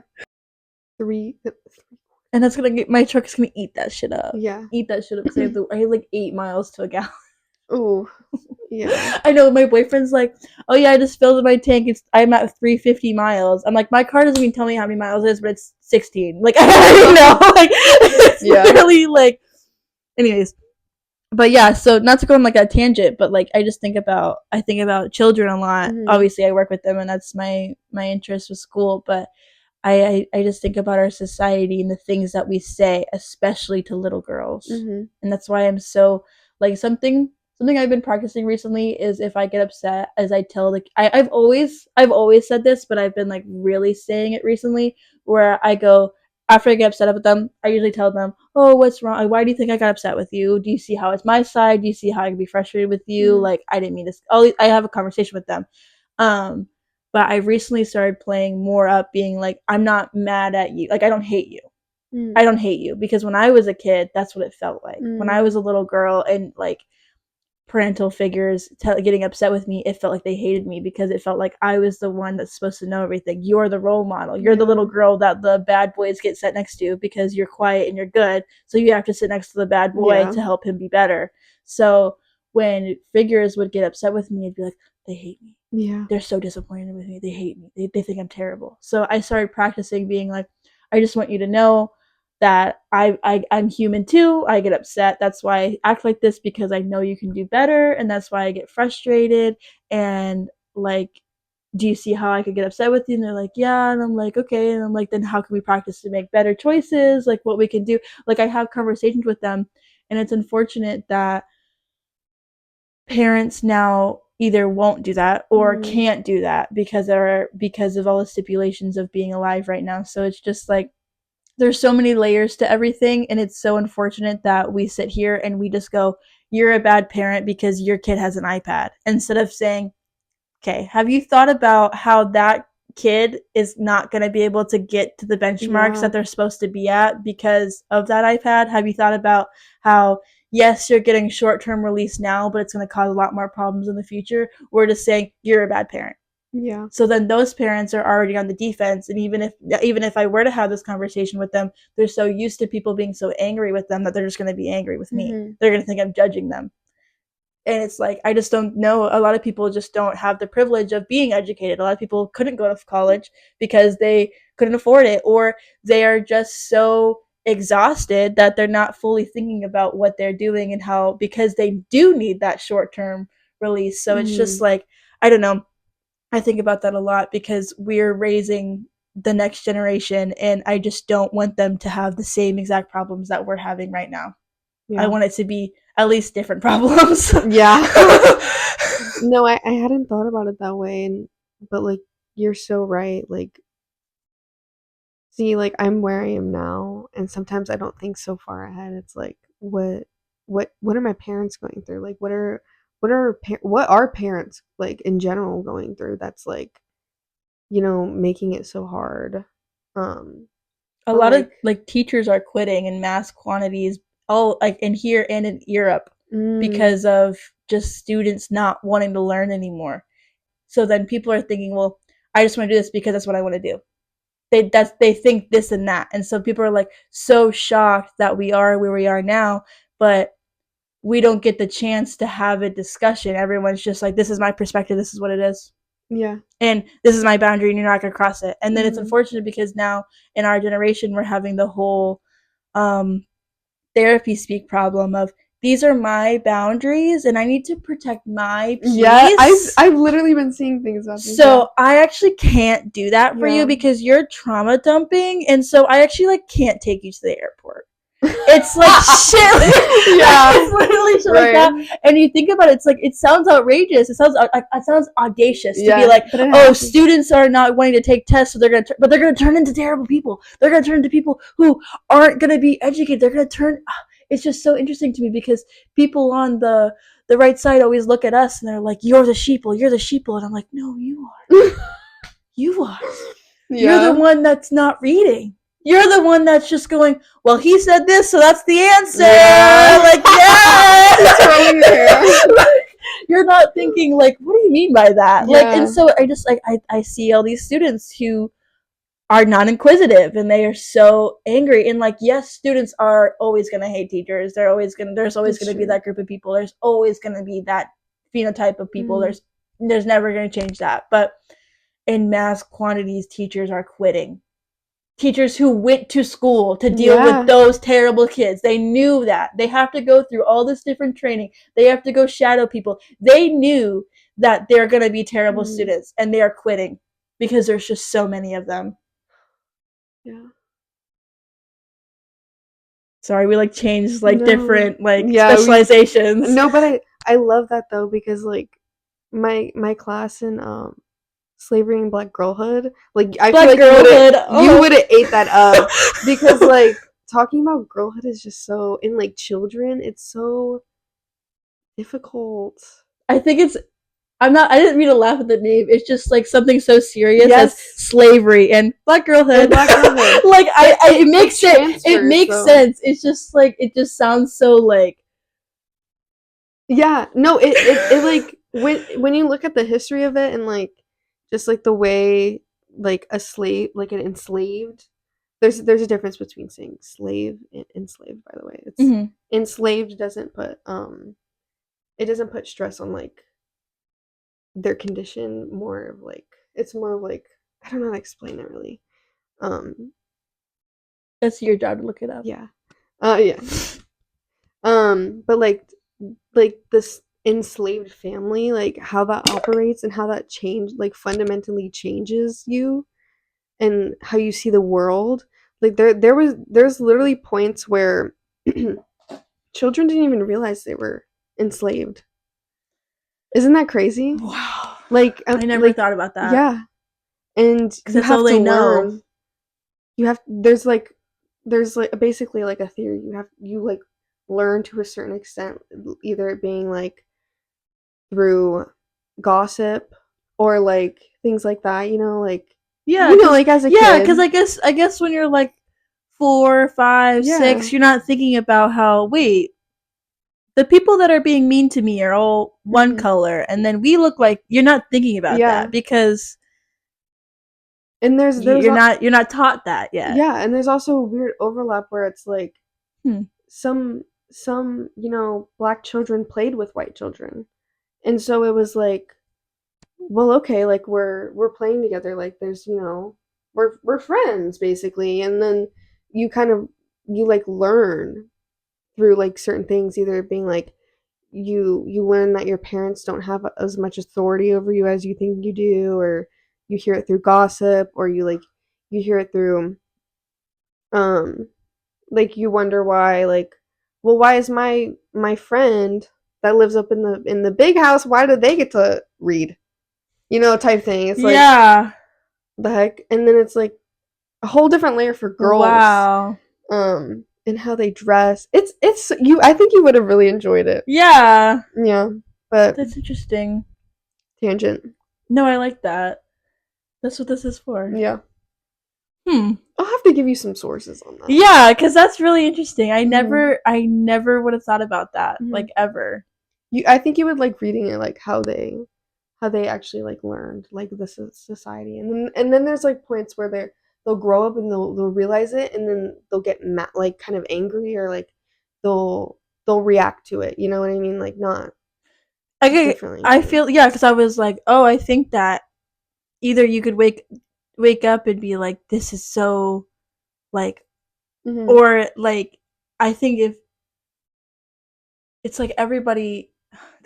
Three. and that's gonna get, my truck's gonna eat that shit up. Yeah. Eat that shit up because I have like 8 miles to a gallon. Oh, yeah. I know my boyfriend's like, oh yeah, I just filled my tank. I'm at 350 miles. I'm like, my car doesn't even tell me how many miles it is, but it's 16. Like, I don't know. Like, it's Yeah. literally like. Anyways, but yeah, so not to go on like a tangent, but like I think about children a lot. Mm-hmm. Obviously I work with them and that's my interest with school, but I just think about our society and the things that we say, especially to little girls. Mm-hmm. And that's why I'm so like something I've been practicing recently is, if I get upset, as I tell like I've always said this, but I've been like really saying it recently, where I go, after I get upset with them, I usually tell them, "Oh, what's wrong? Like, why do you think I got upset with you? Do you see how it's my side? Do you see how I can be frustrated with you? Mm-hmm. Like, I didn't mean this." I have a conversation with them. Um, But I recently started playing more up, being like, I'm not mad at you. Like, I don't hate you. I Mm. don't hate you. Because when I was a kid, that's what it felt like. When I was Mm. a little girl and like parental figures getting upset with me, it felt like they hated me because it felt like I was the one that's supposed to know everything. You're the role model. You're the little Yeah. girl that the bad boys get set next to because you're quiet and you're good. So you have to sit next to the bad boy Yeah. to help him be better. So when figures would get upset with me, I'd be like, they hate me. Yeah. They're so disappointed with me. They hate me. They think I'm terrible. So I started practicing being like, I just want you to know that I'm human too. I get upset. That's why I act like this, because I know you can do better, and that's why I get frustrated. And like, do you see how I could get upset with you? And they're like, yeah. And I'm like, okay. And I'm like, then how can we practice to make better choices? Like, what we can do. Like, I have conversations with them, and it's unfortunate that parents now either won't do that or Mm. can't do that because of all the stipulations of being alive right now. So it's just like, there's so many layers to everything, and it's so unfortunate that we sit here and we just go, you're a bad parent because your kid has an iPad, instead of saying, okay, have you thought about how that kid is not going to be able to get to the benchmarks Yeah. that they're supposed to be at because of that iPad? Have you thought about how, yes, you're getting short-term release now, but it's going to cause a lot more problems in the future? We're just saying you're a bad parent. Yeah. So then those parents are already on the defense, and even if I were to have this conversation with them, they're so used to people being so angry with them that they're just going to be angry with me. Mm-hmm. They're going to think I'm judging them. And it's like, I just don't know. A lot of people just don't have the privilege of being educated. A lot of people couldn't go to college because they couldn't afford it, or they are just so exhausted that they're not fully thinking about what they're doing and how, because they do need that short-term release. So it's just Mm. like, I don't know. I think about that a lot because we're raising the next generation, and I just don't want them to have the same exact problems that we're having right now. I Yeah. want it to be at least different problems. Yeah. No, I hadn't thought about it that way, and but like you're so right. Like, see, like I'm where I am now, and sometimes I don't think so far ahead. It's like, what are my parents going through? Like, what are parents like in general going through? That's like, making it so hard. Um, A but lot of like, like teachers are quitting in mass quantities, all like in here and in Europe, mm, because of just students not wanting to learn anymore. So then people are thinking, well, I just want to do this because that's what I want to do. They think this and that, and so people are like so shocked that we are where we are now, but we don't get the chance to have a discussion. Everyone's just like, this is my perspective, this is what it is, yeah, and this is my boundary, and you're not going to cross it. And then it's mm, unfortunate because now in our generation we're having the whole um, therapy speak problem of, these are my boundaries and I need to protect my yeah. I've peace. I've literally been seeing things about this. Yeah, So I actually can't do that for you yeah. because you're trauma dumping, and so I actually like can't take you to the airport. It's like shit. Yeah, It's literally shit like right. that. And you think about it, it's like, it sounds outrageous. It sounds audacious to be Yeah, like, but it oh, happens. students are not wanting to take tests, so but they're gonna turn into terrible people. They're gonna turn into people who aren't gonna be educated. They're gonna turn. It's just so interesting to me because people on the right side always look at us and they're like, you're the sheeple, you're the sheeple, and I'm like, no, you are. You are. You're the Yeah, one that's not reading. You're the one that's just going, well, he said this, so that's the answer. yeah. Like, Twirling your hair. yeah. Like, you're not thinking, like, what do you mean by that? Like, and Yeah. so I just, like, I see all these students who are not inquisitive and they are so angry. And, like, yes, students are always going to hate teachers. There's always That's going to be true. that group of people. There's always going to be that phenotype of people. Mm. There's never going to change that. But in mass quantities, teachers are quitting. Teachers who went to school to deal with Yeah. those terrible kids. They knew that. They have to go through all this different training. They have to go shadow people. They knew that they're going to be terrible Mm. students, and they are quitting because there's just so many of them. Yeah. Sorry, we like changed like No. different like Yeah, specializations. no, but I love that though because like my class in slavery and black girlhood, like I feel Black like you would have girlhood. you Oh. would have ate that up because like talking about girlhood is just so in like children, it's so difficult. I think it's I didn't mean to laugh at the name. It's just like something so serious as Yes, slavery and black and girlhood. black girlhood. Like it It makes sense. It transfers makes though. sense. It's just like it just sounds so like Yeah, no, it like when you look at the history of it and like just like the way like a slave like an enslaved there's a difference between saying slave and enslaved, by the way. It's mm-hmm. enslaved doesn't put it doesn't put stress on like their condition, more of like it's more of like I don't know how to explain it really. Um That's your job to look it up. yeah. Yeah. But like this enslaved family, like how that operates and how that change like fundamentally changes you and how you see the world. Like there's literally points where children didn't even realize they were enslaved. Isn't that crazy? Wow. I never Like thought about that. yeah, and Because you that's all have to they know. learn. You have there's like basically like a theory. You like learn to a certain extent, either it being like through gossip or like things like that, like Yeah, cause like as a yeah, cause kid. I guess when you're like 4, 5, Yeah. 6, you're not thinking about how wait, the people that are being mean to me are all one Hmm. color, and then we look like you're not thinking about Yeah. that because And you're not taught that yet. yeah, and there's also a weird overlap where it's like Hmm. some black children played with white children. And so it was like, well, okay, like we're playing together, like there's, we're friends basically. And then you kind of you like learn through like certain things, either being like you learn that your parents don't have as much authority over you as you think you do, or you hear it through gossip, or you hear it through um like you wonder why, like, well, why is my friend that lives up in the big house, why do they get to read, type thing. It's like Yeah. the heck. And then it's like a whole different layer for girls, Wow. and how they dress. It's you I think you would have really enjoyed it. Yeah. Yeah, but That's interesting. tangent. No, I like that. That's what this is for. Yeah, Hmm. I'll have to give you some sources on that. Yeah, because that's really interesting. Hmm. I never would have thought about that, Hmm. like ever. I think you would like reading it, like how they actually like learned like this is society. And then there's like points where they'll grow up and they'll realize it, and then they'll get like kind of angry, or like they'll react to it, you know what I mean, like not differently I kind of. feel yeah, because I was like, oh, I think that either you could wake up and be like, this is so like, Hmm. or like, I think if it's like everybody,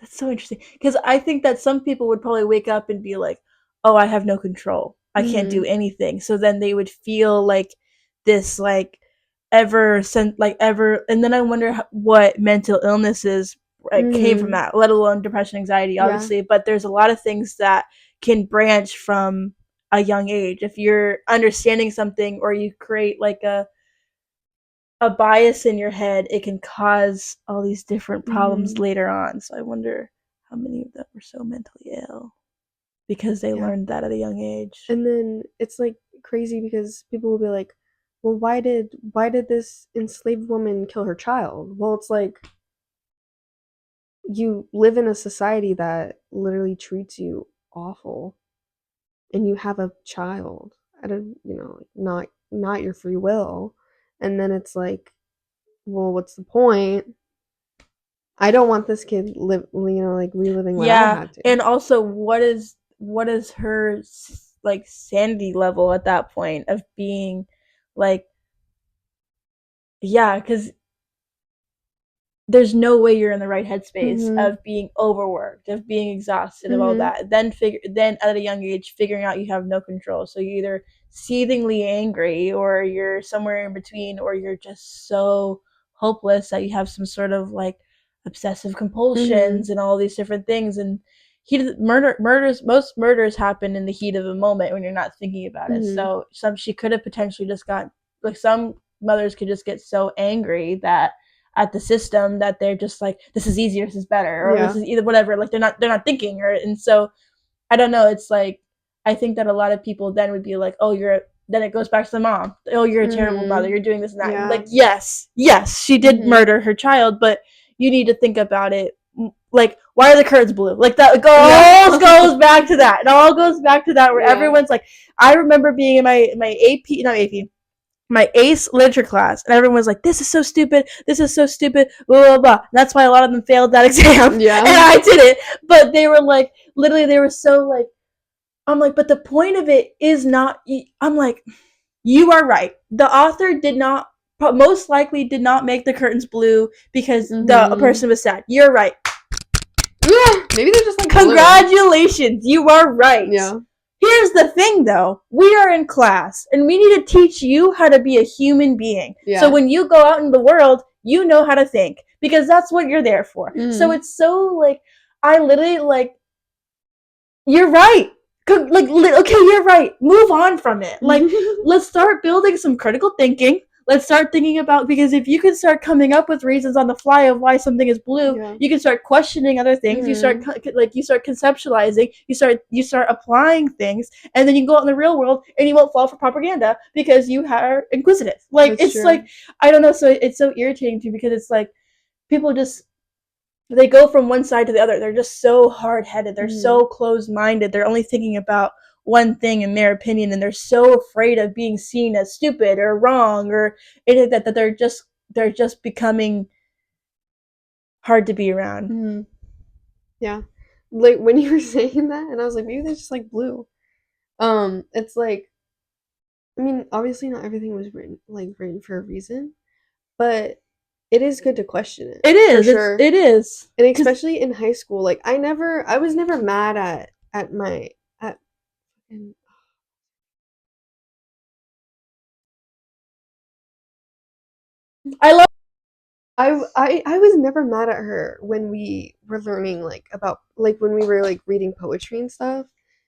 that's so interesting because I think that some people would probably wake up and be like, oh, I have no control, I can't do Hmm. anything, so then they would feel like this like ever, and then I wonder what mental illnesses like came from Hmm. that, let alone depression, anxiety, Yeah. obviously, but there's a lot of things that can branch from a young age if you're understanding something or you create like a bias in your head, it can cause all these different problems Hmm. later on. So I wonder how many of them were so mentally ill because they Yeah. learned that at a young age. And then it's like crazy because people will be like, well, why did this enslaved woman kill her child? Well, it's like you live in a society that literally treats you awful, and you have a child at a, not your free will. And then it's like, well, what's the point? I don't want this kid like reliving what I Yeah, had to. and also what is her like sanity level at that point of being like yeah, cuz there's no way you're in the right headspace Mhm. of being overworked, of being exhausted, of all Mhm. that. Then at a young age figuring out you have no control. So you're either seethingly angry or you're somewhere in between or you're just so hopeless that you have some sort of like obsessive compulsions Mhm. and all these different things and murders most murders happen in the heat of the moment when you're not thinking about it. Mhm. So some she could have potentially just got like some mothers could just get so angry that at the system that they're just like, this is easier, this is better, or Yeah. this is either whatever. Like they're not thinking, or and so I don't know. It's like I think that a lot of people then would be like, oh, you're. Then it goes back to the mom. Oh, you're a terrible mother. You're doing this and that. Yeah. Like, yes, she did murder her child, but you need to think about it. Like, why are the curtains blue? Like that. It all goes back to that. It all goes back to that where everyone's like, I remember being in my AP, not AP, my ACE literature class, and everyone was like, this is so stupid, blah, blah, blah. That's why a lot of them failed that exam. Yeah. And I did it. But they were like, literally, they were so like, I'm like, but the point of it is not, I'm like, you are right. The author did not, most likely did not make the curtains blue because the person was sad. You're right. Yeah. Maybe they're just like, congratulations, blue. You are right. Yeah. Here's the thing though, we are in class and we need to teach you how to be a human being. Yeah. So when you go out in the world, you know how to think because that's what you're there for. So it's so like, I literally like, you're right. Like, okay, you're right. Move on from it. Like, let's start building some critical thinking. Let's start thinking about, because if you can start coming up with reasons on the fly of why something is blue, you can start questioning other things. You start conceptualizing. You start applying things, and then you can go out in the real world and you won't fall for propaganda because you are inquisitive. Like, that's it's true. Like, I don't know. So it's so irritating to me because it's like people just, they go from one side to the other. They're just so hard-headed. They're so closed-minded. They're only thinking about one thing in their opinion, and they're so afraid of being seen as stupid or wrong or anything that they're just becoming hard to be around. Yeah. Like when you were saying that, and I was like, maybe they're just like blue. It's like, I mean, obviously not everything was written for a reason, but it is good to question it. It is. For sure. It is. And especially in high school, like I was never mad at my at I was never mad at her when we were learning like about like when we were like reading poetry and stuff,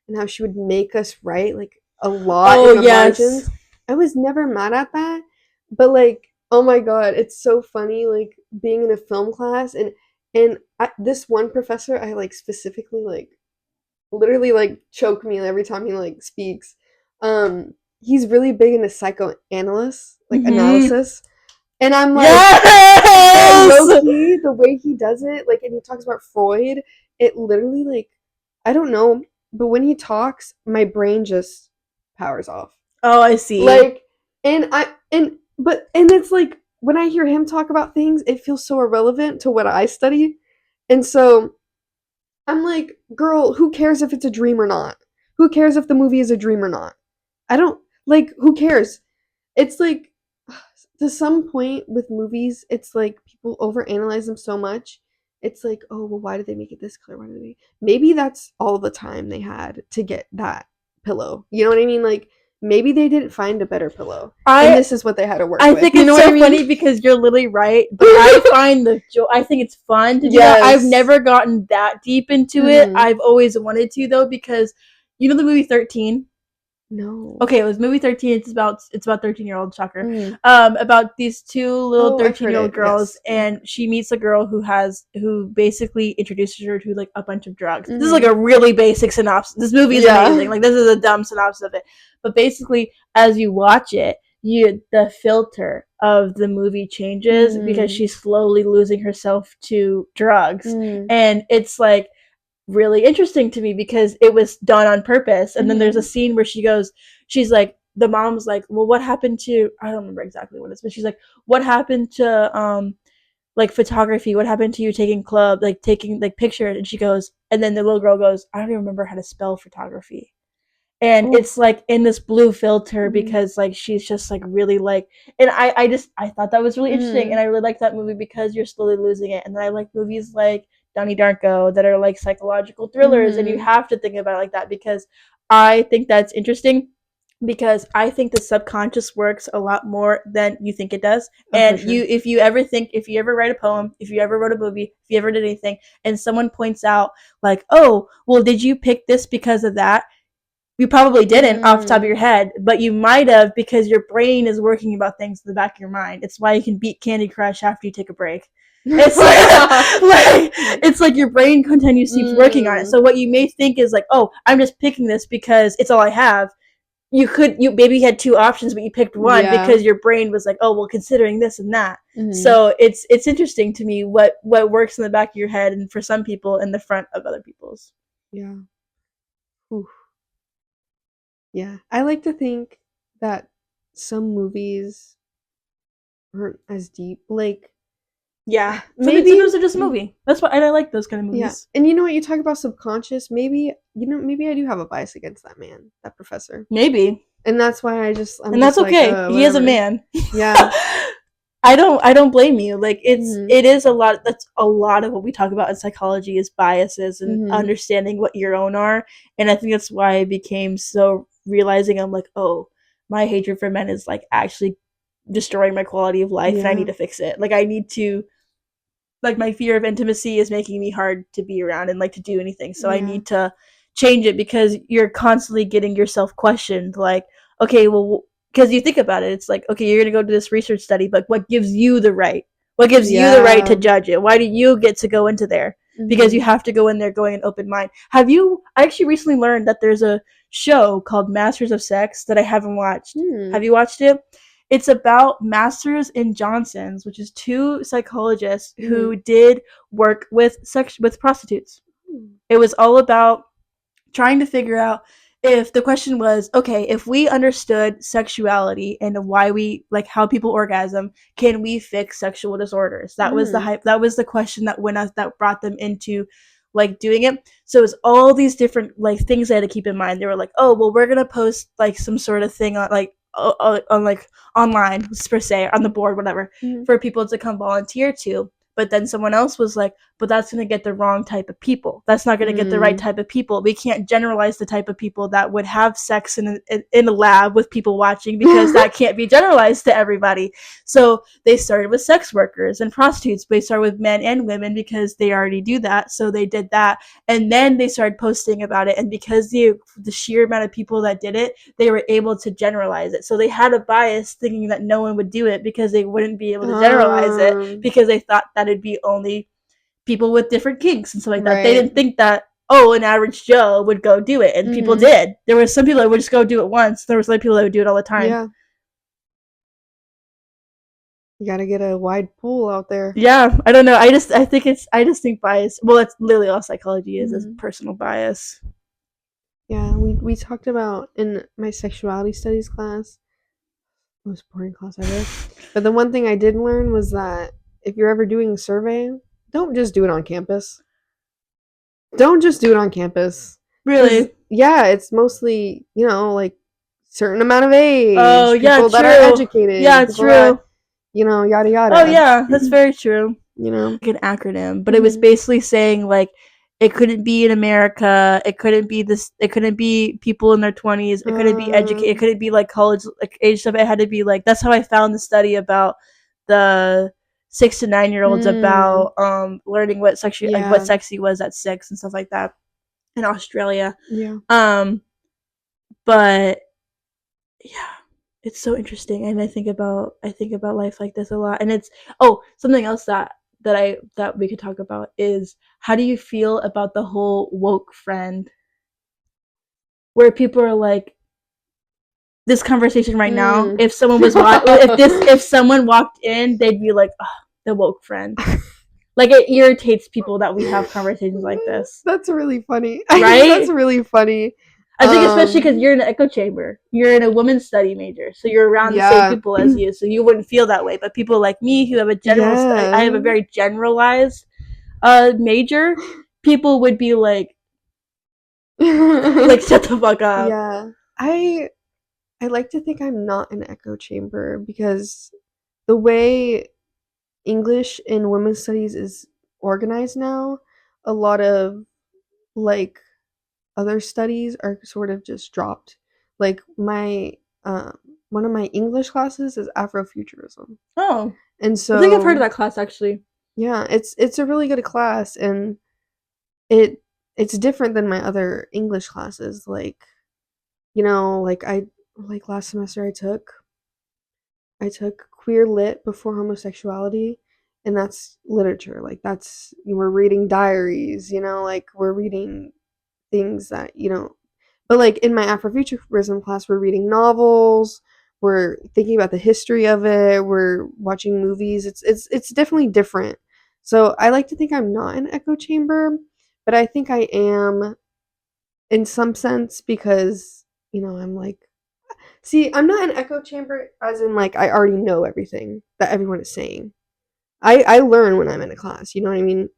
and how she would make us write like a lot in the margins. I was never mad at that, but like, oh my god, it's so funny like being in a film class, and this one professor I like specifically like literally like choke me every time he like speaks. He's really big into psychoanalysis, like analysis. And I'm like, low key, the way he does it, like, and he talks about Freud, it literally, like, I don't know, but when he talks, my brain just powers off. Oh, I see. Like, and it's like, when I hear him talk about things, it feels so irrelevant to what I study. And so I'm like, girl, who cares if it's a dream or not? Who cares if the movie is a dream or not? I don't, like, who cares? It's like, to some point with movies, it's like people overanalyze them so much. It's like, oh, well, why did they make it this color? Why did they? Maybe that's all the time they had to get that pillow. You know what I mean? Like, maybe they didn't find a better pillow, and this is what they had to work with. I think it's so funny because you're literally right. But I find I think it's fun to do that. I've never gotten that deep into it. I've always wanted to though, because you know the movie 13. No. Okay, it was movie 13. It's about 13-year-old, shocker. About these two little 13-year-old girls, and she meets a girl who basically introduces her to like a bunch of drugs. This is like a really basic synopsis. This movie is amazing. Like, this is a dumb synopsis of it. But basically, as you watch it, the filter of the movie changes because she's slowly losing herself to drugs. And it's like really interesting to me because it was done on purpose. And then there's a scene where she's like, the mom's like, well, what happened to, I don't remember exactly what it is, but she's like, what happened to like photography? What happened to you taking pictures? And she goes, and then the little girl goes, I don't even remember how to spell photography. And it's like in this blue filter because like she's just like really like, and I thought that was really interesting, and I really like that movie because you're slowly losing it. And then I like movies like Donnie Darko that are like psychological thrillers, and you have to think about it like that because I think that's interesting, because I think the subconscious works a lot more than you think it does. And if you ever write a poem, if you ever wrote a movie, if you ever did anything, and someone points out like, oh, well, did you pick this because of that? You probably didn't off the top of your Mm. head, but you might have because your brain is working about things in the back of your mind. It's why you can beat Candy Crush after you take a break. It's like it's like your brain continuously keeps working on it. Mm. So what you may think is like, oh, I'm just picking this because it's all I have. You maybe had two options, but you picked one Yeah. because your brain was like, oh, well, considering this and that. Hmm. So it's interesting to me what works in the back of your head, and for some people, in the front of other people's. Yeah. Oof. Yeah. I like to think that some movies aren't as deep. Like Yeah, maybe sometimes they're just a movie. That's why, and I like those kind of yeah. movies. And you know what you talk about subconscious? Maybe maybe I do have a bias against that man, that professor. Maybe, And that's why I'm and that's just like, okay. He is a whatever. man. Yeah. I don't blame you. Like Mhm. it is a lot. That's a lot of what we talk about in psychology is biases and Mhm. understanding what your own are. And I think that's why I became so realizing I'm like, oh, my hatred for men is like actually destroying my quality of life, and I need Yeah. to fix it. Like I need to like my fear of intimacy is making me hard to be around and like to do anything. So I Yeah. need to change it because you're constantly getting yourself questioned. Like, okay, well, because you think about it, it's like, okay, you're gonna go to this research study, but what gives you the right? What gives you the right to Yeah. judge it? Why do you get to go into there? Because you Mhm. have to go in there going an open mind. Have you? I actually recently learned that there's a show called Masters of Sex that I haven't watched. Have Hmm. you watched it? It's about Masters and Johnsons, which is two psychologists Mhm. who did work with with prostitutes. Hmm. It was all about trying to figure out if the question was, okay, if we understood sexuality and why we like how people orgasm, can we fix sexual disorders? That was the Mm. hype. That was the question that went us that brought them into like doing it. So it's all these different like things they had to keep in mind. They were like, oh well, we're gonna post like some sort of thing on like on like online per se on the board whatever Mhm. for people to come volunteer to. But then someone else was like, but that's going to get the wrong type of people. That's not going to get the right Mm. type of people. We can't generalize the type of people that would have sex in a lab with people watching because that can't be generalized to everybody. So they started with sex workers and prostitutes. They started with men and women because they already do that. So they did that. And then they started posting about it. And because the sheer amount of people that did it, they were able to generalize it. So they had a bias thinking that no one would do it because they wouldn't be able to generalize it um. because they thought that it'd be only people with different kinks and stuff like that. They Right. didn't think that, oh, an average Joe would go do it. And people Mhm. did. There were some people that would just go do it once. There was other people that would do it all the time. Yeah. You gotta get a wide pool out there. Yeah, I don't know. I just think bias. Well, that's literally all psychology is Mhm. personal bias. Yeah. We talked about in my sexuality studies class. Most boring class ever. But the one thing I did learn was that if you're ever doing a survey, don't just do it on campus. Don't just do it on campus. Because, Really? yeah, it's mostly, like certain amount of Oh, age, yeah, people that are true. Yeah, educated, it's people that, true. yada Oh, yada. yeah, that's very true. You know? Like an acronym, but it was Hmm. basically saying like it couldn't be in America, it couldn't be this, it couldn't be people in their 20s, it couldn't be educated, it Um, couldn't be like college like age stuff. It had to be like that's how I found the study about the 6 to 9 year olds mm, about learning what sexual like what yeah, sexy was at 6 and stuff like that in Australia. yeah. Um, but yeah, it's so interesting, and I think about life like this a lot. And it's something else that we could talk about is how do you feel about the whole woke friend where people are like this conversation right now, Mm. if someone was if someone walked in, they'd be like, oh, the woke friend. Like it irritates people that we have conversations like this, That's really funny. That's right? really funny. I think especially because Um, you're in an echo chamber, you're in a women's study major, so you're around the same yeah. people as you, so you wouldn't feel that way. But people like me who have I have a Yeah. very generalized major, people would be like shut the fuck up. Yeah. I like to think I'm not an echo chamber because the way English in women's studies is organized now, a lot of like other studies are sort of just dropped. Like my one of my English classes is Afrofuturism. Oh, And I think I've heard of so that class actually. yeah, it's a really good class and it it's different than my other English classes. Like you know, like last semester I took queer lit before homosexuality, and that's literature. Like that's we're reading diaries, you know, like we're reading things that, you know, but like in my Afrofuturism class, we're reading novels, we're thinking about the history of it, we're watching movies. It's definitely different. So I like to think I'm not an echo chamber, but I think I am in some sense because, you know, I'm like, see, I'm not an echo chamber as in like I already know everything that everyone is saying. I learn when I'm in a class, you know what I mean?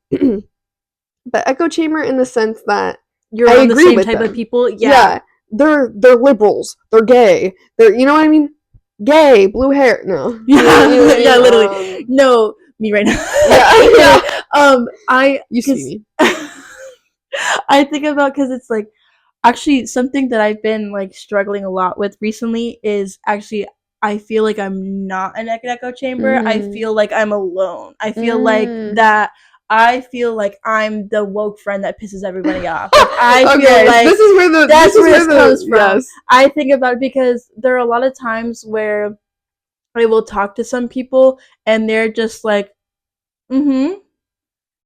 But echo chamber in the sense that You're I around the agree same with type of them. people. Yeah. Yeah, they're liberals. They're gay. They're, you know what I mean? Gay, blue hair. No, you know Yeah, what I yeah, mean. literally. No, me right now. Yeah, I'm yeah. kidding. I You see because me. I think about because it's like actually something that I've been like struggling a lot with recently is actually I feel like I'm not an echo chamber. I Mm. feel like I'm alone. I feel like Mm. that. I feel like I'm the woke friend that pisses everybody off. Like I feel Okay, like this that's is where where this comes the from. yes. I think about it because there are a lot of times where I will talk to some people and they're just like, mm-hmm.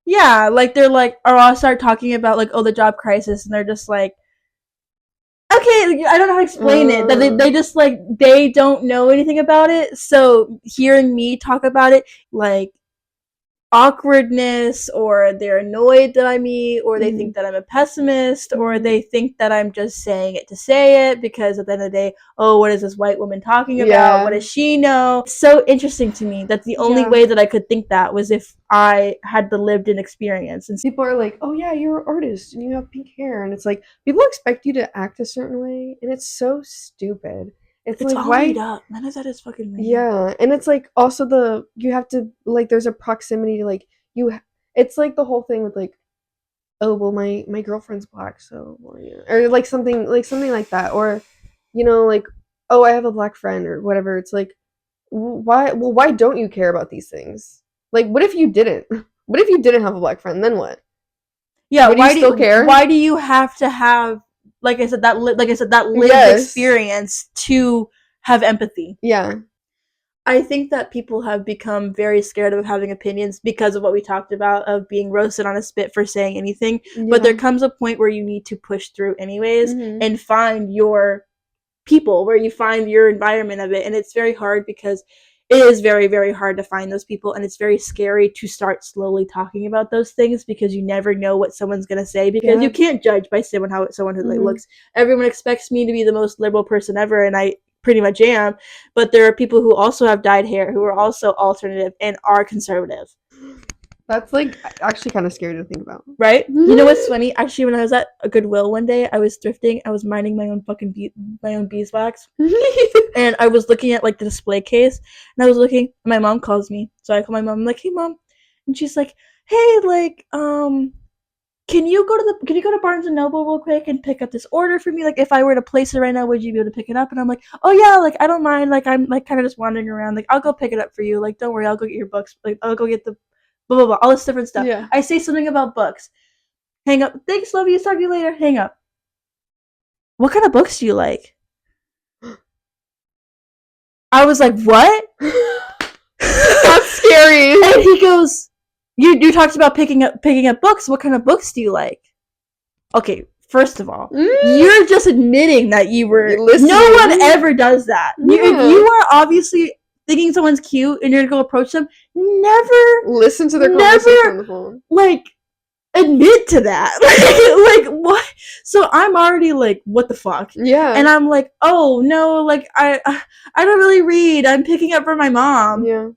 Yeah, like they're like, or I'll start talking about like, oh, the job crisis, and they're just like, okay, I don't know how to explain it. That they just like they don't know anything about it. So hearing me talk about it, like awkwardness, or they're annoyed that I'm me, or they Mhm, think that I'm a pessimist, or mhm. they think that I'm just saying it to say it because at the end of the day, oh, what is this white woman talking about? What Yeah, does she know? It's so interesting to me that the only yeah. way that I could think that was if I had the lived in experience. And People are like, "Oh yeah, you're an artist and you have pink hair," and it's like people expect you to act a certain way, and it's so stupid. It's it's like, all made why? up. None of that is fucking real. Yeah, and it's like also the you have to like there's a proximity to like it's like the whole thing with like, oh well my girlfriend's black, so well, yeah. Or like something like that, or you know like, oh I have a black friend or whatever. It's like, why don't you care about these things? Like what if you didn't? What if you didn't have a black friend? Then what? Yeah, Would you still care? why do you have to have like I said that lived Yes. experience to have empathy? Yeah. I think that people have become very scared of having opinions because of what we talked about of being roasted on a spit for saying anything. But there Yeah. comes a point where you need to push through anyways Mhm. and find your people, where you find your environment of it. And it's very hard because it is very, very hard to find those people. And it's very scary to start slowly talking about those things because you never know what someone's going to say because you Yeah. can't judge by someone who like, Mhm. looks. Everyone expects me to be the most liberal person ever. And I pretty much am. But there are people who also have dyed hair who are also alternative and are conservative. That's like actually kind of scary to think about. Right? You know what's funny? Actually, when I was at a Goodwill one day, I was thrifting. I was minding my own fucking my own beeswax, and I was looking at like the display case, and I was looking. My mom calls me, so I call my mom. I'm like, "Hey, mom," and she's like, "Hey, like, can you go to Barnes and Noble real quick and pick up this order for me? Like, if I were to place it right now, would you be able to pick it up?" And I'm like, "Oh yeah, like I don't mind. Like I'm like kind of just wandering around. Like I'll go pick it up for you. Like don't worry, I'll go get your books. Like I'll go get the blah blah blah, all this different stuff." Yeah. I say something about books. Hang up. Thanks, love you. Talk to you later. Hang up. What kind of books do you like? I was like, what? That's scary. And he goes, you talked about picking up books. What kind of books do you like? Okay, first of all, Mm. you're just admitting that you were. No one Listening. ever does that. If Yeah. you are obviously thinking someone's cute and you're gonna go approach them, Listen to their conversation on never the phone. like admit to that. Like what? So I'm already like, what the fuck? Yeah. And I'm like, oh no, like I don't really read. I'm picking up for my mom. Yeah.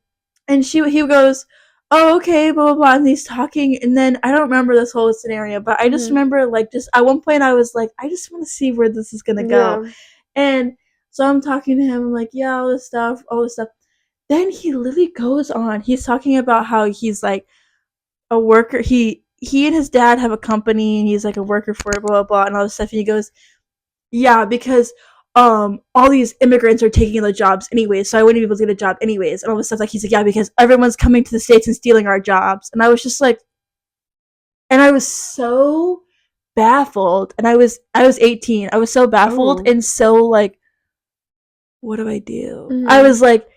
And he goes, oh okay, blah blah blah. And he's talking, and then I don't remember this whole scenario, but I just Mhm. remember like just at one point I was like, I just want to see where this is gonna go. Yeah. And so I'm talking to him. I'm like, yeah, all this stuff, all this stuff. Then he literally goes on. He's talking about how he's like a worker. He and his dad have a company, and he's like a worker for it, blah blah blah, and all this stuff. And he goes, yeah, because all these immigrants are taking the jobs anyways, so I wouldn't be able to get a job anyways, and all this stuff. Like he's like, yeah, because everyone's coming to the States and stealing our jobs. And I was just like, and I was so baffled, and I was 18. I was so baffled Oh. and so like, what do I do? Mm-hmm. I was like,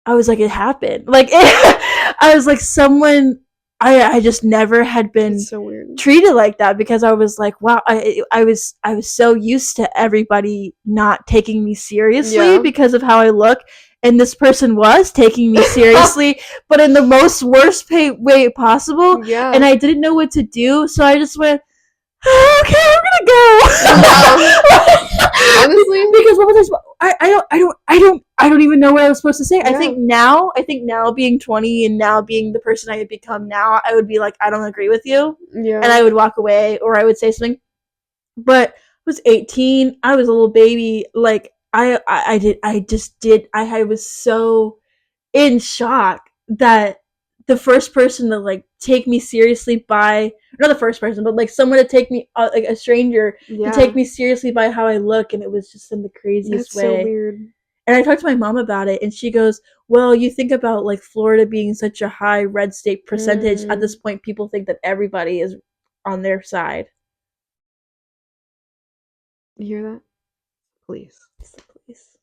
it happened. Like, I was like, someone. I just never had That's been so weird. treated like that because I was like, wow. I was so used to everybody not taking me seriously Yeah. because of how I look, and this person was taking me seriously, but in the most way possible. And Yeah. I didn't know what to do, so I just went, okay, I'm gonna go. Yeah. Honestly, Because what was I supposed? I don't even know what I was supposed to say. I yeah. think now, being 20 and now being the person I have become now, I would be like, I don't agree with you, and Yeah. I would walk away, or I would say something. But I was 18. I was a little baby. Like, I was so in shock that the first person to like take me seriously by, not the first person, but like someone to take me, like a stranger to take Yeah. me seriously by how I look, and it was just in the craziest That's so way. weird. And I talked to my mom about it, and she goes, well, you think about like Florida being such a high red state percentage. At this Mm. point, people think that everybody is on their side. You hear that? Please. It's the police.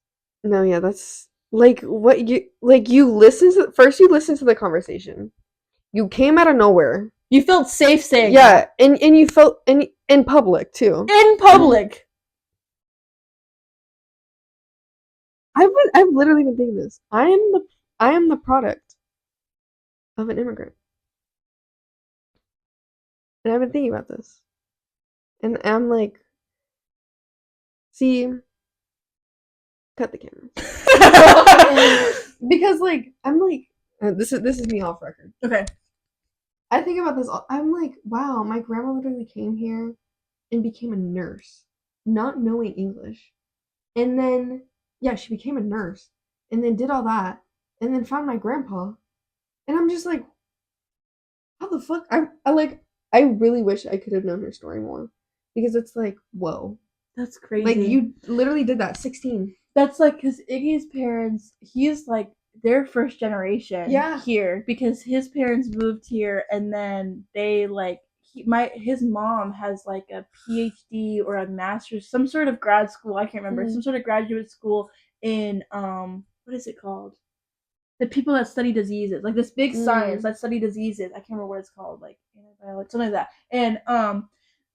No, yeah, that's like what you like you listen to first you listen to the conversation. You came out of nowhere. You felt safe saying Yeah, that and you felt in public too. in public. I've literally been thinking this. I am the product of an immigrant. And I've been thinking about this. And I'm like, see, cut the camera. Because like I'm like this is me off record. Okay. I think about this. I'm like, wow, my grandma literally came here and became a nurse, not knowing English, and then yeah, she became a nurse, and then did all that, and then found my grandpa, and I'm just like, how the fuck? I like I really wish I could have known her story more, because it's like, whoa, That's like crazy. you literally did that 16. That's like because Iggy's parents, he's like their first generation Yeah. here because his parents moved here and then they like his mom has like a PhD or a master's, some sort of grad school. I can't remember, some Mm. sort of graduate school in what is it called? The people that study diseases, like this big science Mm. that study diseases. I can't remember what it's called, like antibiotics, something like that. And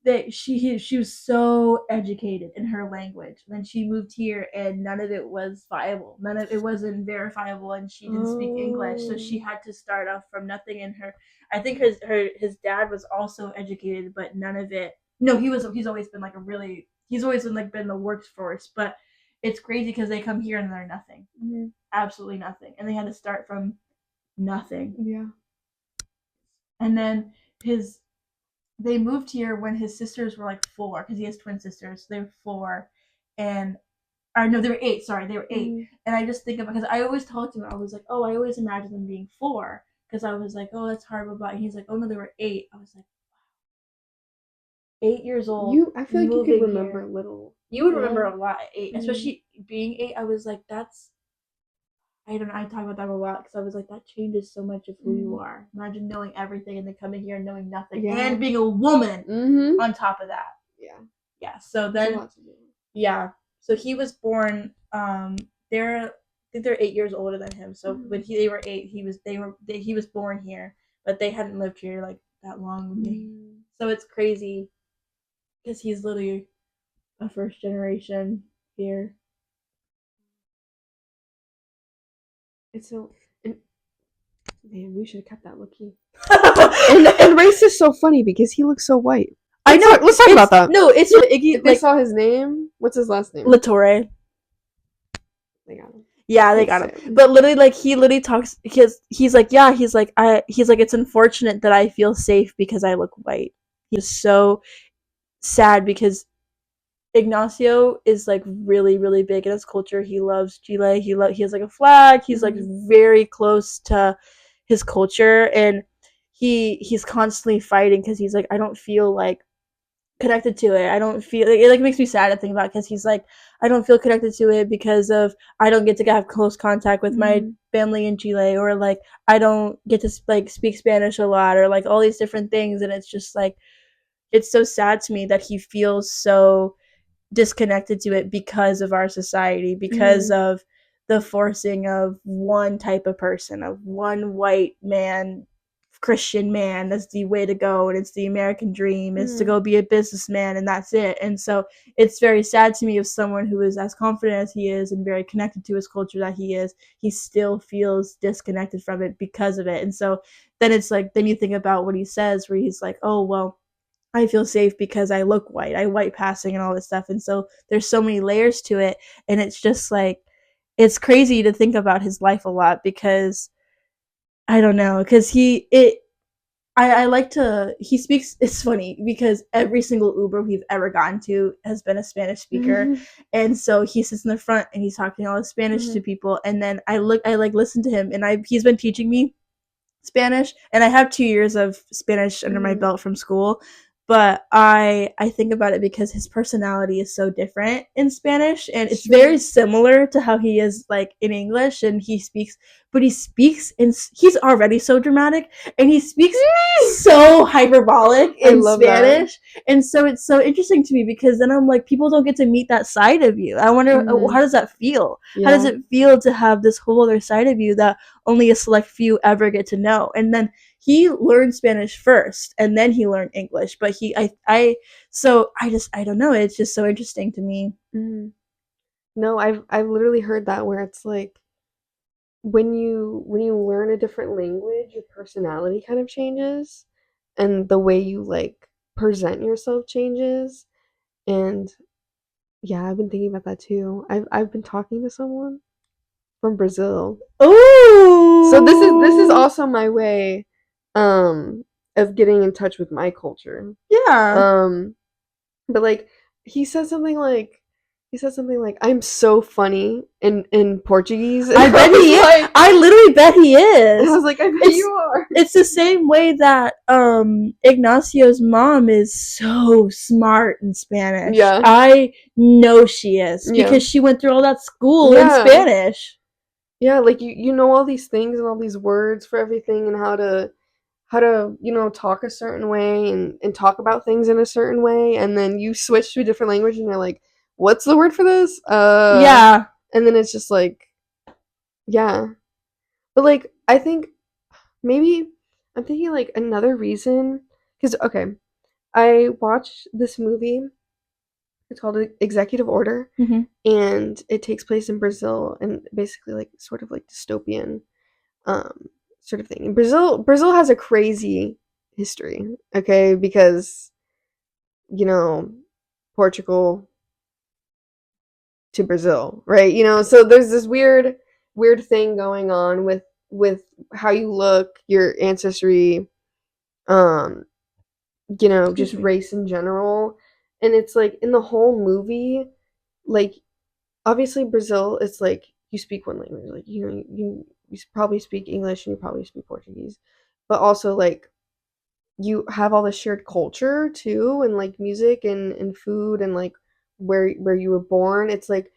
that she was so educated in her language. And then she moved here, and none of it was viable. None of it wasn't verifiable, and she didn't speak English, so she Oh. had to start off from nothing. And her, I think his dad was also educated, but none of it. No, he's always been like a really he's always been like been the workforce, but it's crazy because they come here and they're nothing, Mm-hmm. absolutely nothing, and they had to start from nothing. Yeah. And then his they moved here when his sisters were like 4 because he has twin sisters. So they were 4, and or no, they were 8. Sorry, they were 8. Mm. And I just think of because I always talked to him. I was like, oh, I always imagined them being 4 because I was like, oh, that's hard, blah blah. And he's like, oh no, they were 8. I was like, 8 years old, I feel like you could moving remember here. little. You would Yeah. remember a lot at 8, Mm. especially being 8. I was like, that's I don't know. I talk about that a lot because I was like, that changes so much of who you Mm. are. Imagine knowing everything and then coming here and knowing nothing Yeah. and being a woman Mm-hmm. on top of that. Yeah. Yeah. So It's a then, lot to do. yeah. So he was born. They're I think they're 8 years older than him. So Mm. when they were 8, he was born here, but they hadn't lived here like that long with me. Mm. So it's crazy because he's literally a first generation here. It's so. And, man, we should have kept that look key. And race is so funny because he looks so white. I know. Let's talk about that. No, it's Iggy. If they saw his name, what's his last name? Latore. They got him. Yeah, they got him. But literally, like he literally talks because he's like, yeah, he's like, it's unfortunate that I feel safe because I look white. He's so sad because Ignacio is like really, really big in his culture. He loves Chile. He has like a flag. He's like very close to his culture, and he's constantly fighting because he's like, I don't feel like connected to it. I don't feel it like makes me sad to think about because he's like, I don't feel connected to it because of I don't get to have close contact with my family in Chile, or like I don't get to like speak Spanish a lot, or like all these different things. And it's just like it's so sad to me that he feels so disconnected to it because of our society, because Mm-hmm. of the forcing of one type of person, of one white man, Christian man. That's the way to go, and it's the American dream is to Mm-hmm. go be a businessman, and that's it. And so it's very sad to me of someone who is as confident as he is and very connected to his culture that he is, he still feels disconnected from it because of it. And so then it's like, then you think about what he says, where he's like, oh well, I feel safe because I look white. I white passing and all this stuff. And so there's so many layers to it. And it's just like, it's crazy to think about his life a lot because I don't know. Because I like to, he speaks, it's funny because every single Uber we've ever gotten to has been a Spanish speaker. Mm-hmm. And so he sits in the front and he's talking all the Spanish to people. And then I like listen to him and he's been teaching me Spanish, and I have 2 years of Spanish under my Mm-hmm. belt from school. But I think about it because his personality is so different in Spanish, and it's Sure. very similar to how he is like in English, and he speaks, but he speaks in he's already so dramatic, and he speaks so hyperbolic I in love that. Spanish, and so it's so interesting to me because then I'm like, people don't get to meet that side of you. I wonder, Mm-hmm. how does that feel? How does Yeah. it feel to have this whole other side of you that only a select few ever get to know? And then he learned Spanish first and then he learned English. But so I don't know. It's just so interesting to me. Mm-hmm. No, I've literally heard that where it's like when you learn a different language, your personality kind of changes and the way you like present yourself changes. And yeah, I've been thinking about that too. I've been talking to someone from Brazil. So this is Oh, also my way um of getting in touch with my culture. yeah. Um but like he said something like I'm so funny in Portuguese and I bet he is. I literally bet he I is. was like I bet you It's are. it's the same way that Ignacio's mom is so smart in Spanish. Yeah. I know she is Yeah. because she went through all that school in Yeah. Spanish. Yeah, like you know all these things and all these words for everything and how to talk a certain way and talk about things in a certain way and then you switch to a different language and you're like what's the word for this Yeah. and then it's just like yeah, but like I think maybe I'm thinking like another reason because okay, I watched this movie. It's called Executive Order, Hmm. and it takes place in Brazil and basically like sort of like dystopian um sort of thing. And Brazil has a crazy history, okay, because you know, Portugal to Brazil, right? So there's this weird thing going on with how you look, your ancestry, um, just Excuse me. race in general. And it's like in the whole movie, like obviously Brazil, it's like you speak one language, like you probably speak English and you probably speak Portuguese, but also like you have all the shared culture too, and like music and food and like where you were born. It's like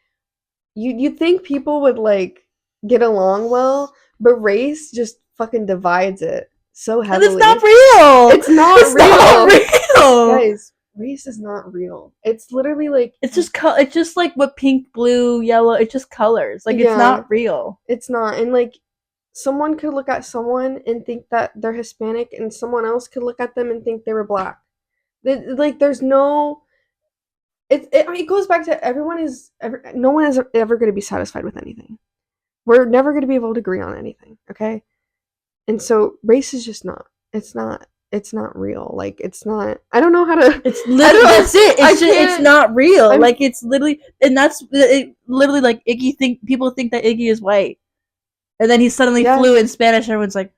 you'd think people would like get along well, but race just fucking divides it so And it's not heavily. real. It's not It's not real. real. Guys, race is not real. It's literally like It's just like what pink, blue, yellow. It's just colors. Like it's yeah, not real. it's not. And like someone could look at someone and think that they're Hispanic and someone else could look at them and think they were black. Like there's no it goes back to no one is ever going to be satisfied with anything. We're never going to be able to agree on anything, okay? And so race is just not. It's not real. Like it's not. I don't know how to. It's I literally don't. that's it. I It's just it's can't. not real. I'm. Like it's literally, and that's it. Literally, like Iggy think people think that Iggy is white, and then he suddenly Yeah. flew in Spanish. And everyone's like,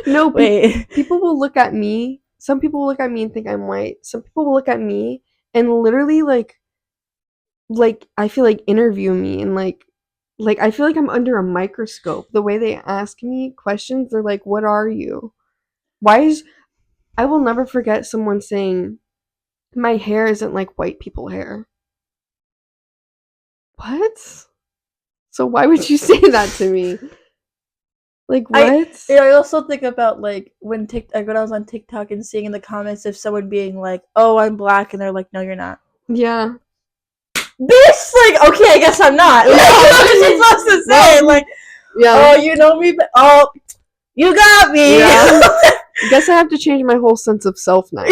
No. wait. People will look at me. Some people will look at me and think I'm white. Some people will look at me and literally like I feel like interview me and like I feel like I'm under a microscope. The way they ask me questions, they're like, "What are you? Why is?" I will never forget someone saying, "My hair isn't like white people hair." What? So why would you say that to me? Like I what? I also think about like when I was on TikTok and seeing in the comments if someone being like, "Oh, I'm black," and they're like, "No, you're not." Yeah. Bitch, like, okay, I guess I'm not. Like, what is she supposed to say? Well, Like, yeah. oh, you know me, but oh, you got me. Yeah. Guess I have to change my whole sense of self now.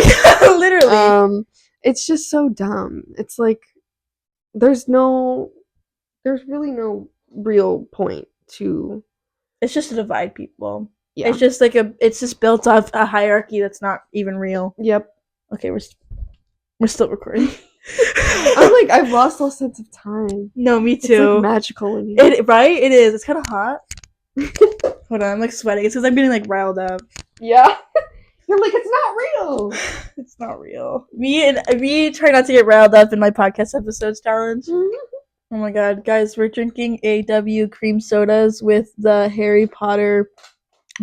Literally. It's just so dumb. It's like there's really no real point to. It's just to divide people. Yeah. It's just like it's just built off a hierarchy that's not even real. Yep. Okay, we're still recording. I'm like I've lost all sense of time. No, me It's like too. magical in here. Right? It is. It's kind of hot. Hold on, I'm like sweating. It's because I'm getting like riled up. Yeah. You're like it's not real. It's not real. Me try not to get riled up in my podcast episodes challenge. Oh my god, guys, we're drinking AW cream sodas with the Harry Potter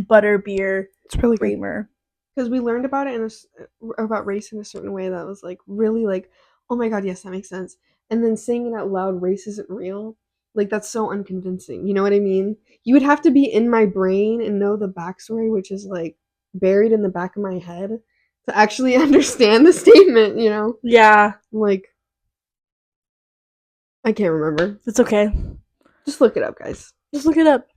butter beer It's really good. creamer. Because we learned about it about race in a certain way that was like really like, oh my god, yes, that makes sense. And then saying it out loud, race isn't real. Like that's so unconvincing. You know what I mean? You would have to be in my brain and know the backstory, which is like buried in the back of my head, to actually understand the statement. You know? Yeah, Like I can't remember. it's okay. Just look it up, guys. Just look it up.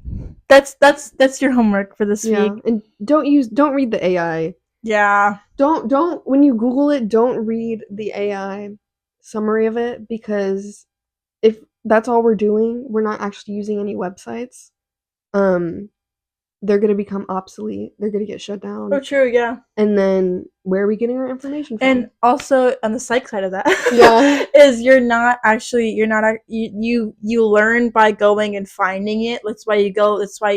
That's your homework for this Yeah, week. and don't read the AI. Yeah. Don't when you Google it, don't read the AI summary of it because if that's all we're doing, we're not actually using any websites. Um, they're gonna become obsolete. They're gonna get shut down. Oh, true. Yeah. And then where are we getting our information from? And also on the psych side of that, Yeah. is you learn by going and finding it. That's why you go. That's why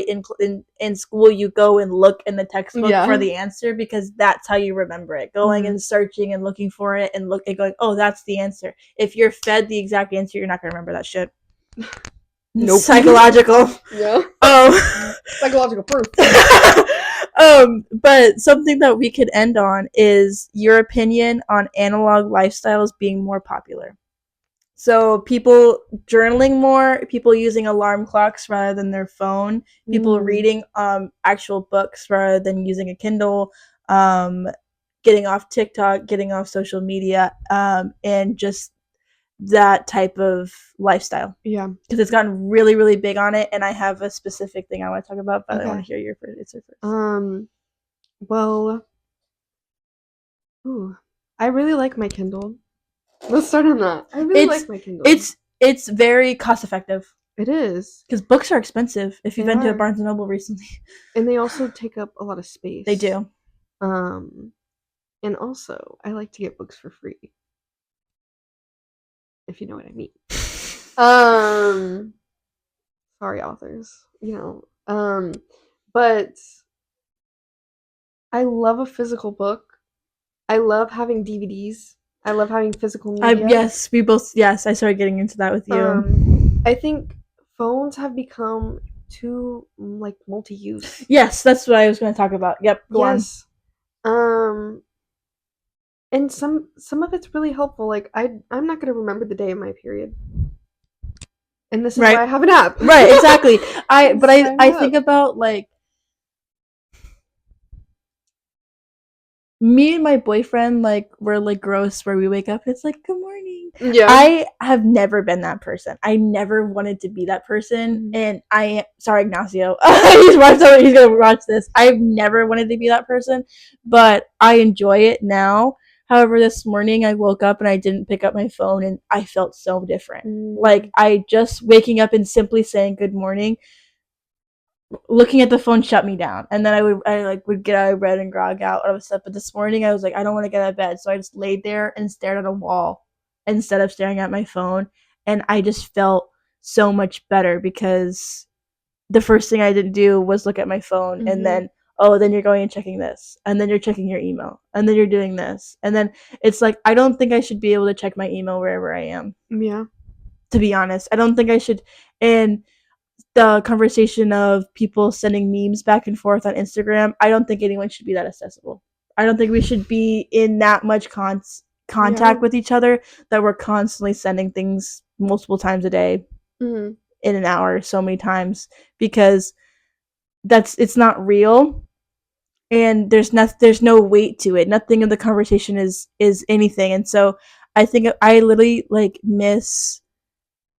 in school you go and look in the textbook Yeah. for the answer because that's how you remember it. Going and searching and looking for it and going, oh, that's the answer. If you're fed the exact answer, you're not gonna remember that shit. Nope. Psychological. Yeah. Psychological proof. But something that we could end on is your opinion on analog lifestyles being more popular. So people journaling more, people using alarm clocks rather than their phone, people reading actual books rather than using a Kindle, getting off TikTok, getting off social media, and just that type of lifestyle. Yeah. Because it's gotten really, really big on it, and I have a specific thing I want to talk about, but Okay. I want to hear your first. Well, I really like my Kindle. Let's start on that. I really like my Kindle. It's very cost effective. It is. Because books are expensive if you've They been to a are. Barnes & Noble recently. And they also take up a lot of space. They do. And also, I like to get books for free. If you know what I mean. Sorry, authors. You know. But I love a physical book. I love having DVDs. I love having physical media. Yes, I started getting into that with you. I think phones have become too like multi-use. Yes, that's what I was going to talk about. Yep, go on. And some of it's really helpful. Like I'm not gonna remember the day of my period, and this is why I have an app. Right, exactly. I think about like me and my boyfriend, like we're like gross where we wake up and it's like good morning. Yeah. I have never been that person. I never wanted to be that person. And sorry, Ignacio. He's gonna watch this. I've never wanted to be that person, but I enjoy it now. However, this morning I woke up and I didn't pick up my phone and I felt so different. Like I just waking up and simply saying good morning, looking at the phone shut me down, and then I would get out of bed and grog out out of stuff. But this morning I was like, I don't want to get out of bed, so I just laid there and stared at a wall instead of staring at my phone, and I just felt so much better because the first thing I didn't do was look at my phone, and then then you're going and checking this, and then you're checking your email, and then you're doing this, and then it's like I don't think I should be able to check my email wherever I am. Yeah, to be honest, I don't think I should. And the conversation of people sending memes back and forth on Instagram, I don't think anyone should be that accessible. I don't think we should be in that much contact with each other that we're constantly sending things multiple times a day, in an hour, so many times, because it's not real, and there's no weight to it. Nothing in the conversation is anything. And so I think I literally like miss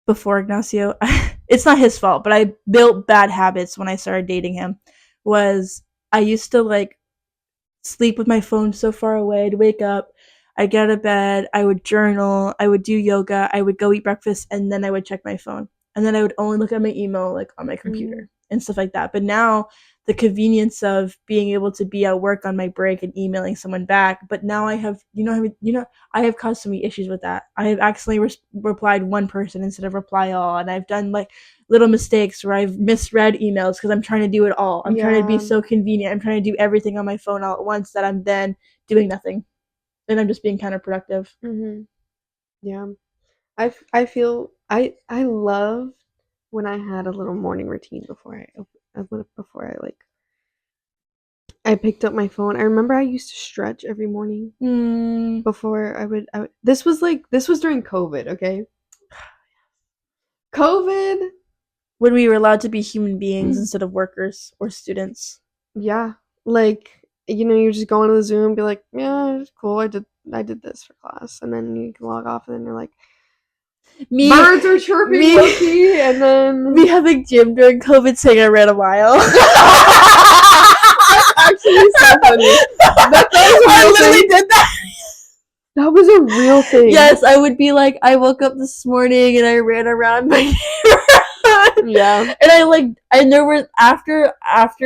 before Ignacio. It's not his fault, but I built bad habits when I started dating him. Was I used to like sleep with my phone so far away. I'd wake up, I'd get out of bed, I would journal, I would do yoga, I would go eat breakfast, and then I would check my phone. And then I would only look at my email like on my Mm-hmm. computer and stuff like that. But now the convenience of being able to be at work on my break and emailing someone back, but now I have I have caused so many issues with that. I have accidentally replied one person instead of reply all, and I've done like little mistakes where I've misread emails because I'm trying to do it all. I'm trying to be Yeah. so convenient. I'm trying to do everything on my phone all at once that I'm then doing nothing, and I'm just being counterproductive. Mm-hmm. Yeah. I feel I love when I had a little morning routine before I like I picked up my phone. I remember I used to stretch every morning Mm, before this was during COVID, okay? COVID. when we were allowed to be human beings instead of workers or students. Yeah. Like, you just go into the Zoom, be like, yeah, it's cool. I did this for class, and then you can log off, and then you're like, Me, birds are chirping, me, Loki, and then me having gym during COVID saying I ran a mile. that's actually so funny. That was a I real literally thing. did that. That was a real thing. Yes, I would be like, I woke up this morning and I ran around my neighborhood. Yeah. And and there was after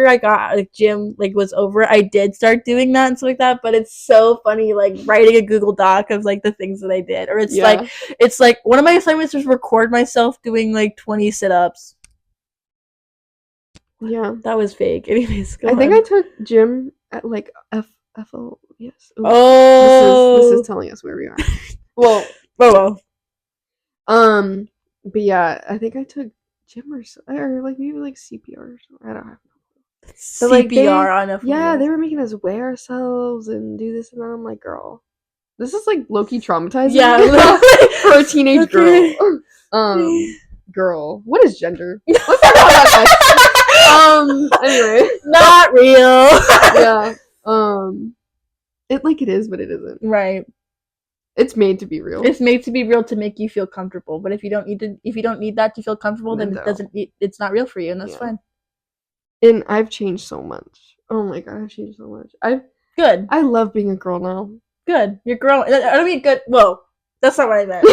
I got like gym like was over, I did start doing that and stuff like that. But it's so funny, like writing a Google Doc of like the things that I did, or Yeah. it's like one of my assignments was record myself doing like 20 sit-ups. Yeah. That was fake. Anyways, go I think on. I took gym at like FL. Yes. Ooh, this is Oh, telling us where we are. Well, oh well. but yeah, I think I took gym or like maybe like CPR or something. I don't know. But like CPR on a they phone. were making us weigh ourselves and do this and that. I'm like, girl, this is like low key traumatizing Yeah, literally. for a teenage Okay. girl. Girl, what is gender? Let's talk about that next. Anyway, Not real. yeah. It is, but it isn't. Right. It's made to be real. It's made to be real to make you feel comfortable. But if you don't need that to feel comfortable, then No. it's not real for you, and that's Yeah. fine. And I've changed so much. Oh my god, I've changed so much. Good. I love being a girl now. Good. You're growing. I don't mean good. Whoa. That's not what I meant.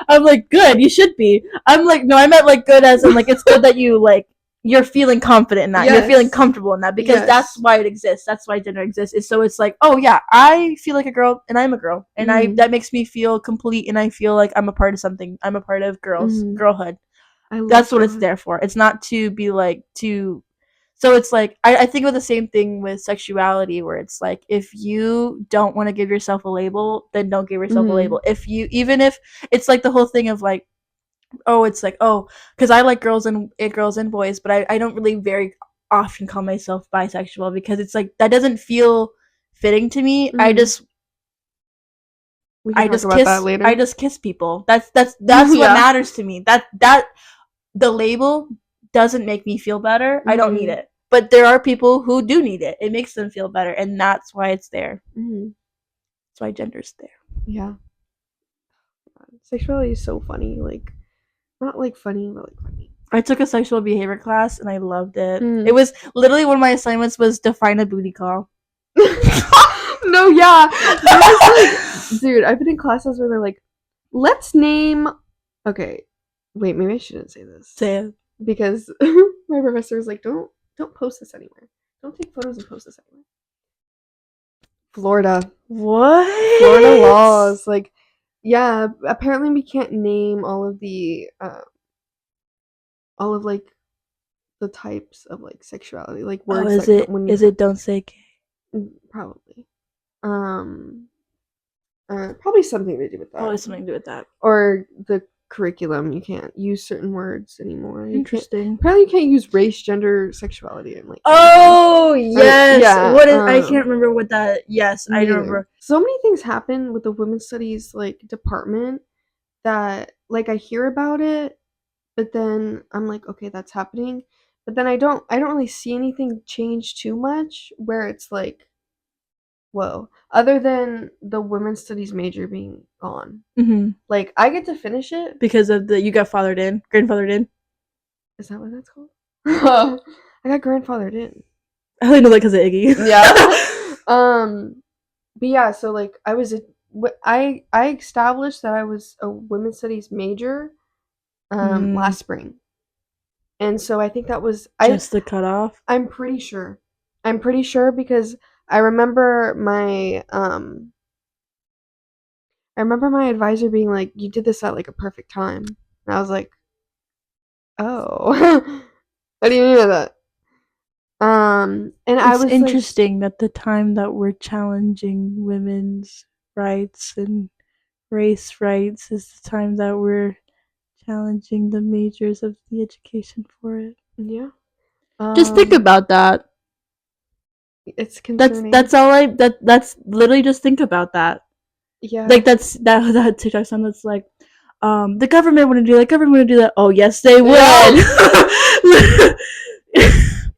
I'm like, good, you should be. I'm like, no, I meant like good as in like it's good that you like you're feeling confident in that. Yes. You're feeling comfortable in that because Yes. that's why it exists. That's why gender exists. Is so it's like, oh yeah, I feel like a girl and I'm a girl. And that makes me feel complete and I feel like I'm a part of something. I'm a part of girlhood. That's what it's there for. It's not to be like to so it's like I think of the same thing with sexuality where it's like if you don't want to give yourself a label, then don't give yourself a label. If you even if it's like the whole thing of like, oh, it's like, oh, because I like girls and boys, but I don't really very often call myself bisexual because it's like that doesn't feel fitting to me. We can talk about that later. I just kiss people. That's what Yeah. matters to me. That the label doesn't make me feel better. I don't need it. But there are people who do need it. It makes them feel better, and that's why it's there. That's why gender's there. Yeah. Sexuality is so funny. Like, not like funny, but like funny. I took a sexual behavior class, and I loved it. It was literally one of my assignments was define a booty call. No, yeah. There was like, dude, I've been in classes where they're like, let's name. Okay, wait, maybe I shouldn't say this. Say it. Because my professor was like, don't post this anywhere. Don't take photos and post this anywhere. Florida. What? Florida laws. Like, yeah, apparently we can't name all of like the types of like sexuality, like words. Oh, is it don't say gay? Probably. Probably something to do with that. Probably something to do with that. Or the curriculum, you can't use certain words anymore. Interesting. Apparently, you can't use race, gender, sexuality, and like. Oh yes. Yeah. What is? I can't remember what that. Yes, I remember. So many things happen with the women's studies like department that like I hear about it, But then I'm like, okay, that's happening. But then I don't really see anything change too much where it's like, whoa. Other than the women's studies major being gone. Mm-hmm. Like, I get to finish it. Because of you got grandfathered in. Is that what that's called? I got grandfathered in. I only know that because of Iggy. Yeah. But yeah, so like I established that I was a women's studies major last spring. And so I think that was just the cutoff. I'm pretty sure. I'm pretty sure because I remember my advisor being like, "You did this at like a perfect time." And I was like, "Oh." What do you mean by that? And I It's was like, interesting that the time that we're challenging women's rights and race rights is the time that we're challenging the majors of the education for it. yeah. Just think about that. It's concerning. That's all that's literally just think about that. Yeah. Like that TikTok song that's like, the government wouldn't do that, government wouldn't do that. Oh yes they would. Yeah.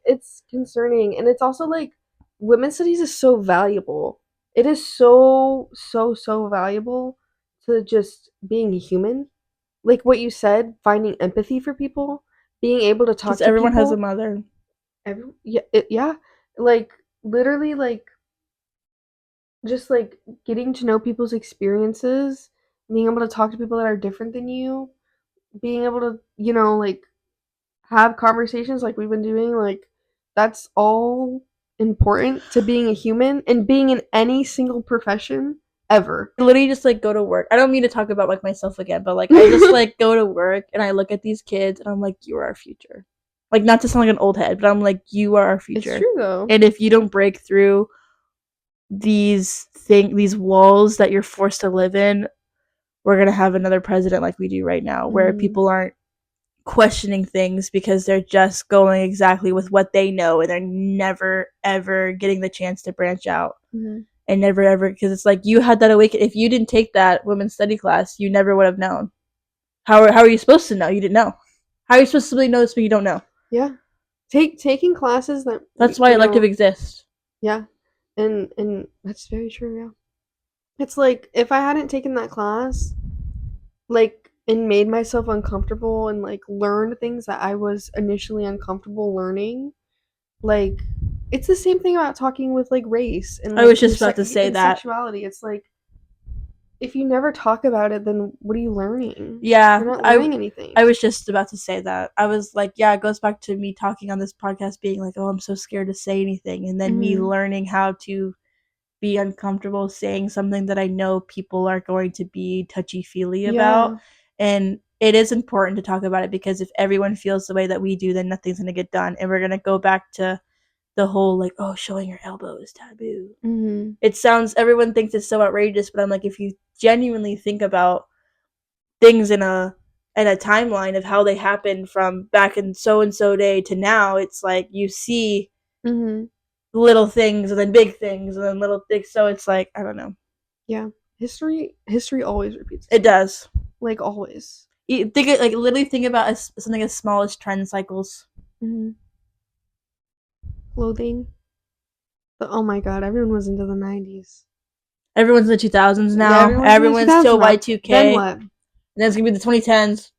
It's concerning, and it's also like women's studies is so valuable. It is so valuable to just being a human. Like what you said, finding empathy for people, being able to talk Because to everyone people. has a mother. Yeah, like literally, like just like getting to know people's experiences, being able to talk to people that are different than you, being able to, like have conversations like we've been doing, like that's all important to being a human and being in any single profession ever. I literally just like go to work. I don't mean to talk about like myself again, but like I just like go to work and I look at these kids and I'm like, you are our future. Like not to sound like an old head, but I'm like, you are our future. It's true though. And if you don't break through these walls that you're forced to live in, we're gonna have another president like we do right now, where people aren't questioning things because they're just going exactly with what they know and they're never ever getting the chance to branch out. And never ever, because it's like you had that awakening. If you didn't take that women's study class, you never would have known. How are you supposed to know? You didn't know. How are you supposed to really know this when you don't know? Yeah, taking classes that That's why elective exists. Yeah, and that's very true. Yeah, it's like if I hadn't taken that class, like and made myself uncomfortable and like learned things that I was initially uncomfortable learning, like it's the same thing about talking with like race and like, I was just about to say that sexuality. It's like if you never talk about it, then what are you learning? Yeah, you're not learning anything. I was just about to say that. I was like, yeah, it goes back to me talking on this podcast being like, oh, I'm so scared to say anything, and then me learning how to be uncomfortable saying something that I know people are going to be touchy-feely about. And it is important to talk about it because if everyone feels the way that we do, then nothing's going to get done. And we're going to go back to the whole like, oh, showing your elbow is taboo. It sounds, everyone thinks it's so outrageous, but I'm like, if you genuinely think about things in a timeline of how they happened from back in so and so day to now, it's like you see little things and then big things and then little things. So it's like, I don't know. Yeah, history always repeats itself. It does, like always. You think it, like literally think about something as small as trend cycles. Clothing. But oh my god, everyone was into the 90s. Everyone's in the 2000s now. Yeah, everyone's still Y2K. Then what? And then it's gonna be the 2010s.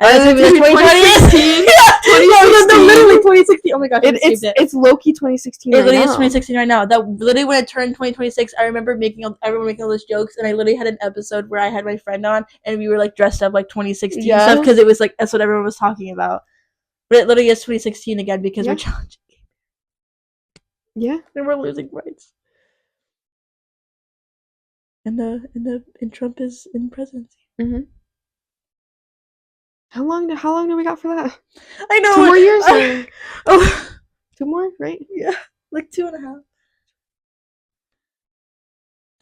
And then it's gonna be the 2020s. No, literally 2016. Oh my gosh, it's low-key 2016 right now. It literally is 2016 right now. That literally when it turned 2026, I remember everyone making all those jokes, and I literally had an episode where I had my friend on, and we were like dressed up like 2016 stuff because it was like that's what everyone was talking about. But it literally is 2016 again because we're challenging. Yeah, and we're losing rights. And Trump is in presidency. How long do we got for that? I know. 2 more years. Oh, 2 more, right? Yeah, like 2.5.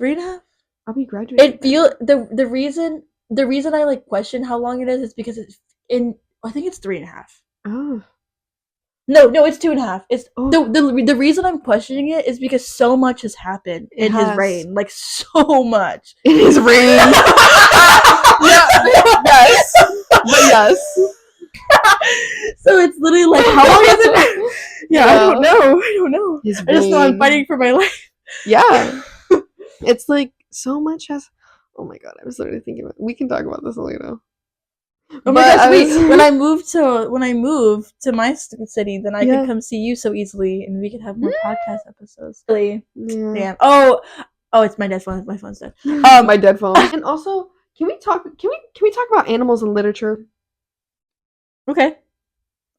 3.5. I'll be graduating. It feel the reason I like question how long it is because it's in. I think it's 3.5. Oh. No, it's 2.5. It's the reason I'm questioning it is because so much has happened in his reign, like so much in his reign. Yes, but yes. So it's literally like, how long has it been? Yeah, I don't know. His I just know I'm reign. fighting for my life. Yeah. It's like so much has. Oh my god, I was literally thinking about. We can talk about this later. Oh my gosh, wait! When I move to my city, then I can come see you so easily, and we can have more podcast episodes. Really? Yeah. Damn. Oh, it's my dead phone. My phone's dead. My dead phone. And also, can we talk about animals in literature? Okay.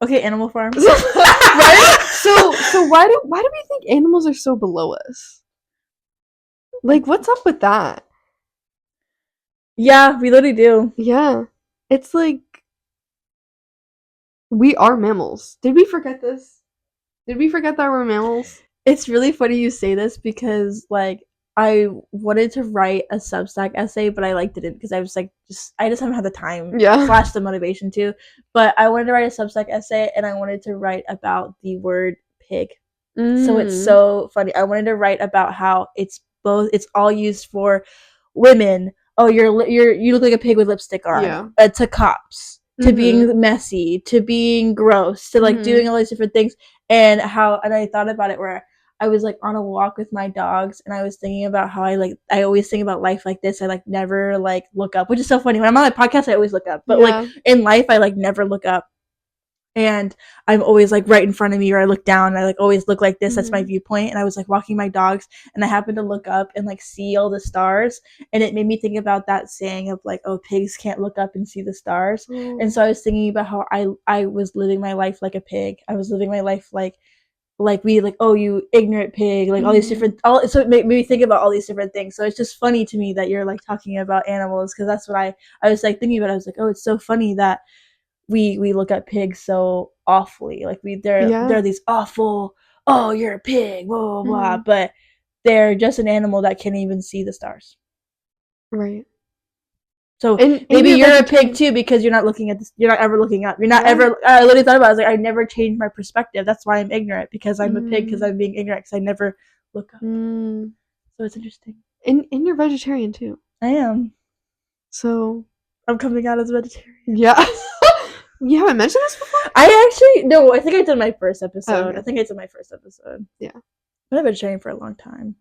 Okay, Animal Farm. Right? So why do we think animals are so below us? Like, what's up with that? Yeah, we literally do. Yeah. It's like we are mammals. Did we forget this? Did we forget that we're mammals? It's really funny you say this because like I wanted to write a Substack essay, but I didn't because I was like I just haven't had the time / the motivation to. But I wanted to write a Substack essay and I wanted to write about the word pig. So it's so funny. I wanted to write about how it's all used for women. Oh, you look like a pig with lipstick on. Yeah. To cops, to being messy, to being gross, to like doing all these different things, and I thought about it where I was like on a walk with my dogs and I was thinking about how I always think about life like this. I like never like look up, which is so funny. When I'm on a podcast, I always look up, but like in life, I like never look up. And I'm always like right in front of me, or I look down and I like always look like this. That's my viewpoint. And I was like walking my dogs and I happened to look up and like see all the stars, and it made me think about that saying of like, oh, pigs can't look up and see the stars. And so I was thinking about how I was living my life like a pig. I was living my life like we like, oh, you ignorant pig, like all these different so it made me think about all these different things. So it's just funny to me that you're like talking about animals, because that's what I was like thinking about. I was like, oh, it's so funny that we look at pigs so awfully. Like they're these awful, oh, you're a pig, blah blah blah, but they're just an animal that can't even see the stars. Right. So maybe you're a pig too, because you're not looking at this. You're not ever looking up. You're not ever. I literally thought about it. I was like, I never changed my perspective. That's why I'm ignorant, because I'm a pig, because I'm being ignorant, because I never look up. So it's interesting. And you're vegetarian too. I am. So I'm coming out as a vegetarian. Yeah. You haven't mentioned this before? No, I think I did my first episode. Okay. I think I did my first episode. Yeah. I've been vegetarian for a long time.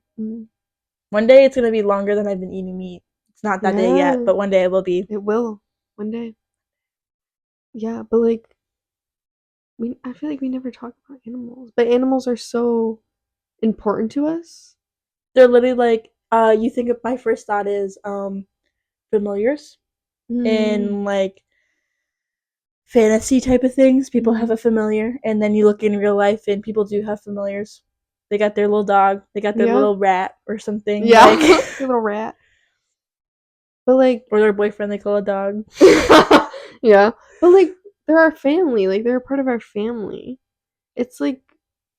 One day it's going to be longer than I've been eating meat. It's not that day yet, but one day it will be. It will. One day. Yeah, but like, I feel like we never talk about animals. But animals are so important to us. They're literally like, you think of, my first thought is familiars. In like fantasy type of things, people have a familiar, and then you look in real life and people do have familiars. They got their little dog, they got their little rat or something. Yeah, like, their little rat. But like, or their boyfriend they call a dog. Yeah, but like, they're our family. Like, they're a part of our family. It's like,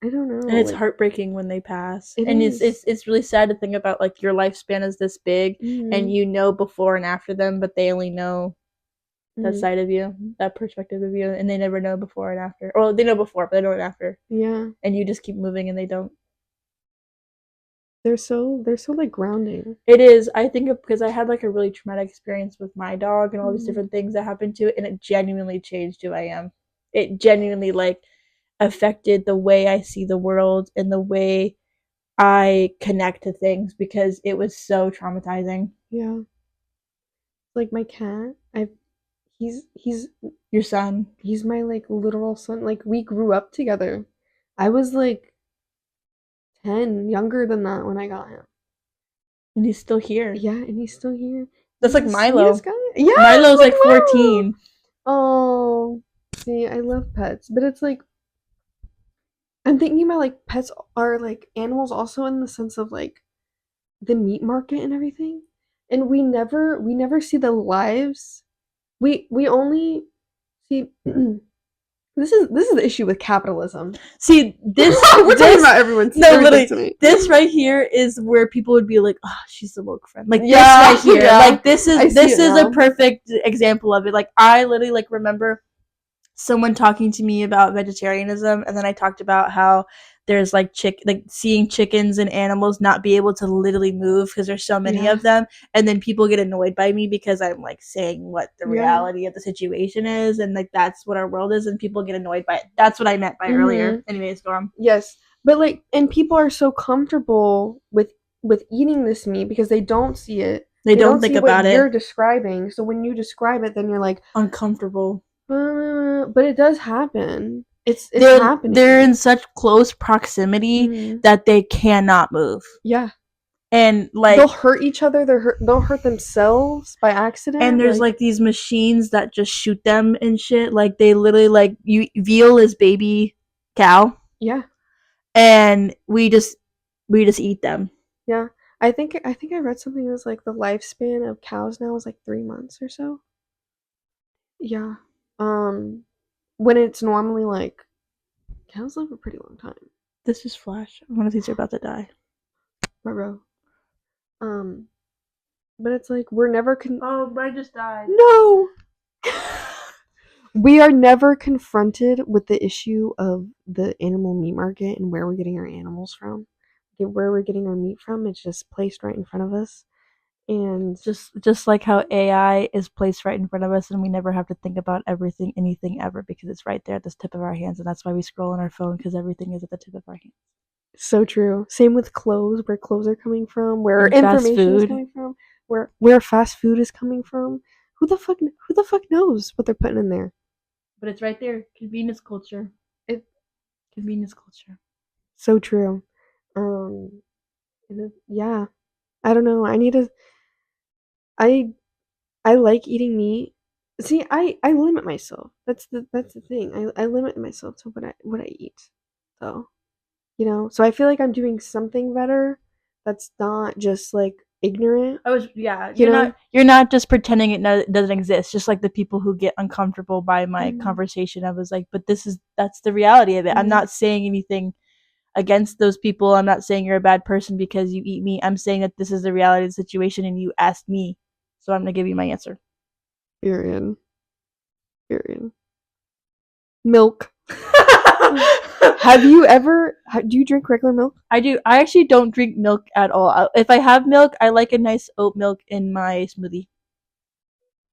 I don't know. And it's heartbreaking when they pass. And it's really sad to think about, like, your lifespan is this big, and you know before and after them, but they only know that side of you, that perspective of you, and they never know before and after. Or they know before, but they don't know after. Yeah. And you just keep moving and they don't. They're so like grounding. It is. I think because I had like a really traumatic experience with my dog and all these different things that happened to it, and it genuinely changed who I am. It genuinely like affected the way I see the world and the way I connect to things, because it was so traumatizing. Yeah. Like my cat, he's your son. He's my like literal son. Like, we grew up together. I was like 10, younger than that when I got him. And he's still here. Yeah, and he's still here. That's like Milo. Yeah, Milo's like 14. Oh, see, I love pets, but it's like, I'm thinking about like pets are like animals also in the sense of like the meat market and everything, and we never see the lives. We only see. This is the issue with capitalism. See, this we're talking about everyone's. No, literally, this right here is where people would be like, "Oh, she's the woke friend." Like, this right here, like this is a perfect example of it. Like, I literally like remember someone talking to me about vegetarianism, and then I talked about how there's like seeing chickens and animals not be able to literally move because there's so many of them, and then people get annoyed by me because I'm like saying what the reality of the situation is, and like that's what our world is, and people get annoyed by it. That's what I meant by earlier. Anyways, go on. Yes, but like, and people are so comfortable with eating this meat because they don't see it. They don't think see about what you're it. describing. So when you describe it, then you're like Uncomfortable. but it does happen. It's happening. They're in such close proximity that they cannot move. Yeah. And like they'll hurt each other. They'll hurt themselves by accident. And there's like these machines that just shoot them and shit. Like they literally like veal is baby cow. Yeah. And we just eat them. Yeah. I think I read something that was like the lifespan of cows now is like 3 months or so. Yeah. When it's normally like cows live a pretty long time. This is Flash. One of these are about to die. Bro. But it's like we're never Oh, I just died. No. We are never confronted with the issue of the animal meat market and where we're getting our animals from. Where we're getting our meat from, it's just placed right in front of us. And just like how AI is placed right in front of us and we never have to think about anything ever because it's right there at the tip of our hands, and that's why we scroll on our phone because everything is at the tip of our hands. So true. Same with clothes, where clothes are coming from, where information is coming from, where fast food is coming from. Who the fuck knows what they're putting in there? But it's right there. Convenience culture. Convenience culture. So true. Yeah. I don't know. I like eating meat. See, I limit myself. That's the thing. I limit myself to what I eat. So, so I feel like I'm doing something better that's not just like ignorant. You're not just pretending it doesn't exist. Just like the people who get uncomfortable by my conversation, I was like, but that's the reality of it. I'm not saying anything against those people. I'm not saying you're a bad person because you eat meat. I'm saying that this is the reality of the situation and you asked me, so I'm gonna give you my answer. Period. Milk. Do you drink regular milk? I do. I actually don't drink milk at all. If I have milk, I like a nice oat milk in my smoothie.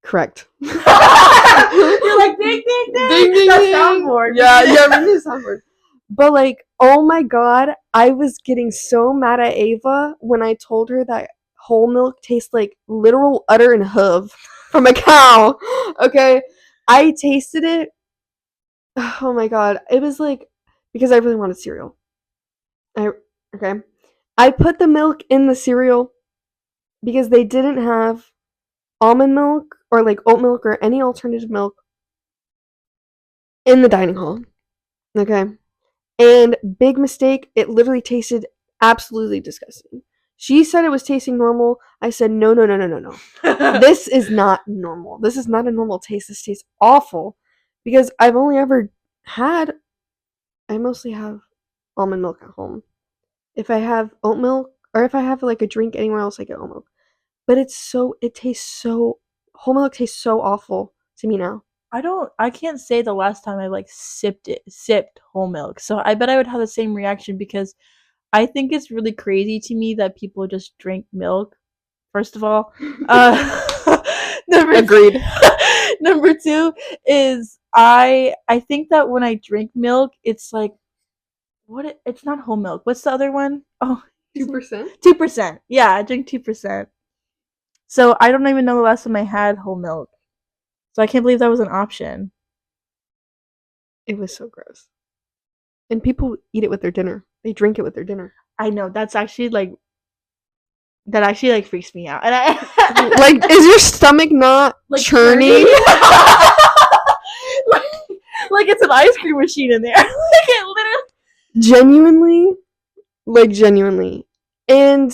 Correct. You're like ding ding ding. That's soundboard. Yeah, really soundboard. But like, oh my god, I was getting so mad at Ava when I told her that whole milk tastes like literal udder and hoof from a cow. Okay, I tasted it. Oh my god, it was like because I really wanted cereal. I put the milk in the cereal because they didn't have almond milk or like oat milk or any alternative milk in the dining hall. Okay. And big mistake, it literally tasted absolutely disgusting. She said it was tasting normal. I said, no. This is not normal. This is not a normal taste. This tastes awful. Because I mostly have almond milk at home. If I have oat milk, or if I have like a drink anywhere else, I get oat milk. But whole milk tastes so awful to me now. I can't say the last time I like sipped whole milk. So I bet I would have the same reaction because I think it's really crazy to me that people just drink milk. First of all, Agreed. Number two is I think that when I drink milk, it's like it's not whole milk. What's the other one? Oh, 2%? 2%. Yeah, I drink 2%. So I don't even know the last time I had whole milk. So I can't believe that was an option. It was so gross. And people eat it with their dinner. They drink it with their dinner. I know. That actually freaks me out. And like, is your stomach not like churning? like it's an ice cream machine in there. Like it literally. Genuinely. And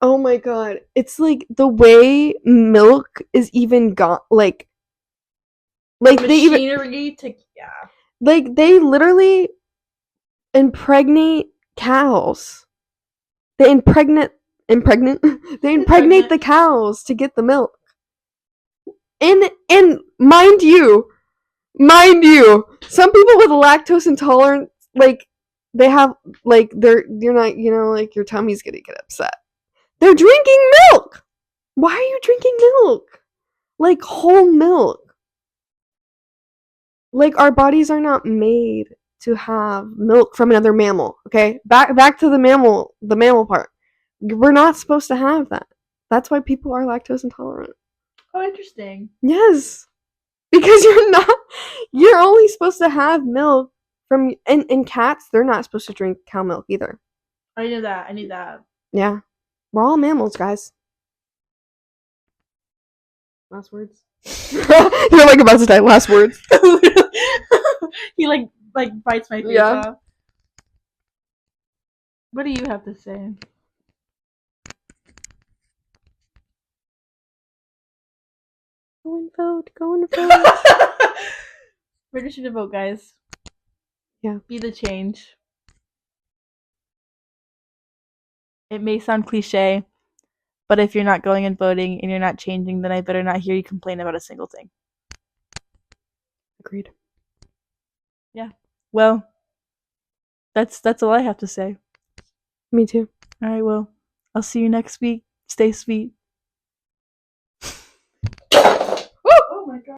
oh my god, it's like the way milk is even got like machinery they literally impregnate cows. They impregnate the cows to get the milk. And mind you, some people with lactose intolerance, like, they have like you're not, you know, like your tummy's gonna get upset. They're drinking milk. Why are you drinking milk? Like whole milk. Like our bodies are not made to have milk from another mammal. Okay, back to the mammal part. We're not supposed to have that. That's why people are lactose intolerant. Oh, interesting. Yes, because you're only supposed to have milk from, and cats, they're not supposed to drink cow milk either. I knew that. I knew that. Yeah, we're all mammals, guys. Last words. You're like about to die. Last words. He like bites my face off. What do you have to say? Go and vote. Go and vote. Register to vote, guys. Yeah. Be the change. It may sound cliche, but if you're not going and voting and you're not changing, then I better not hear you complain about a single thing. Agreed. Yeah. Well, that's all I have to say. Me too. All right, well, I'll see you next week. Stay sweet.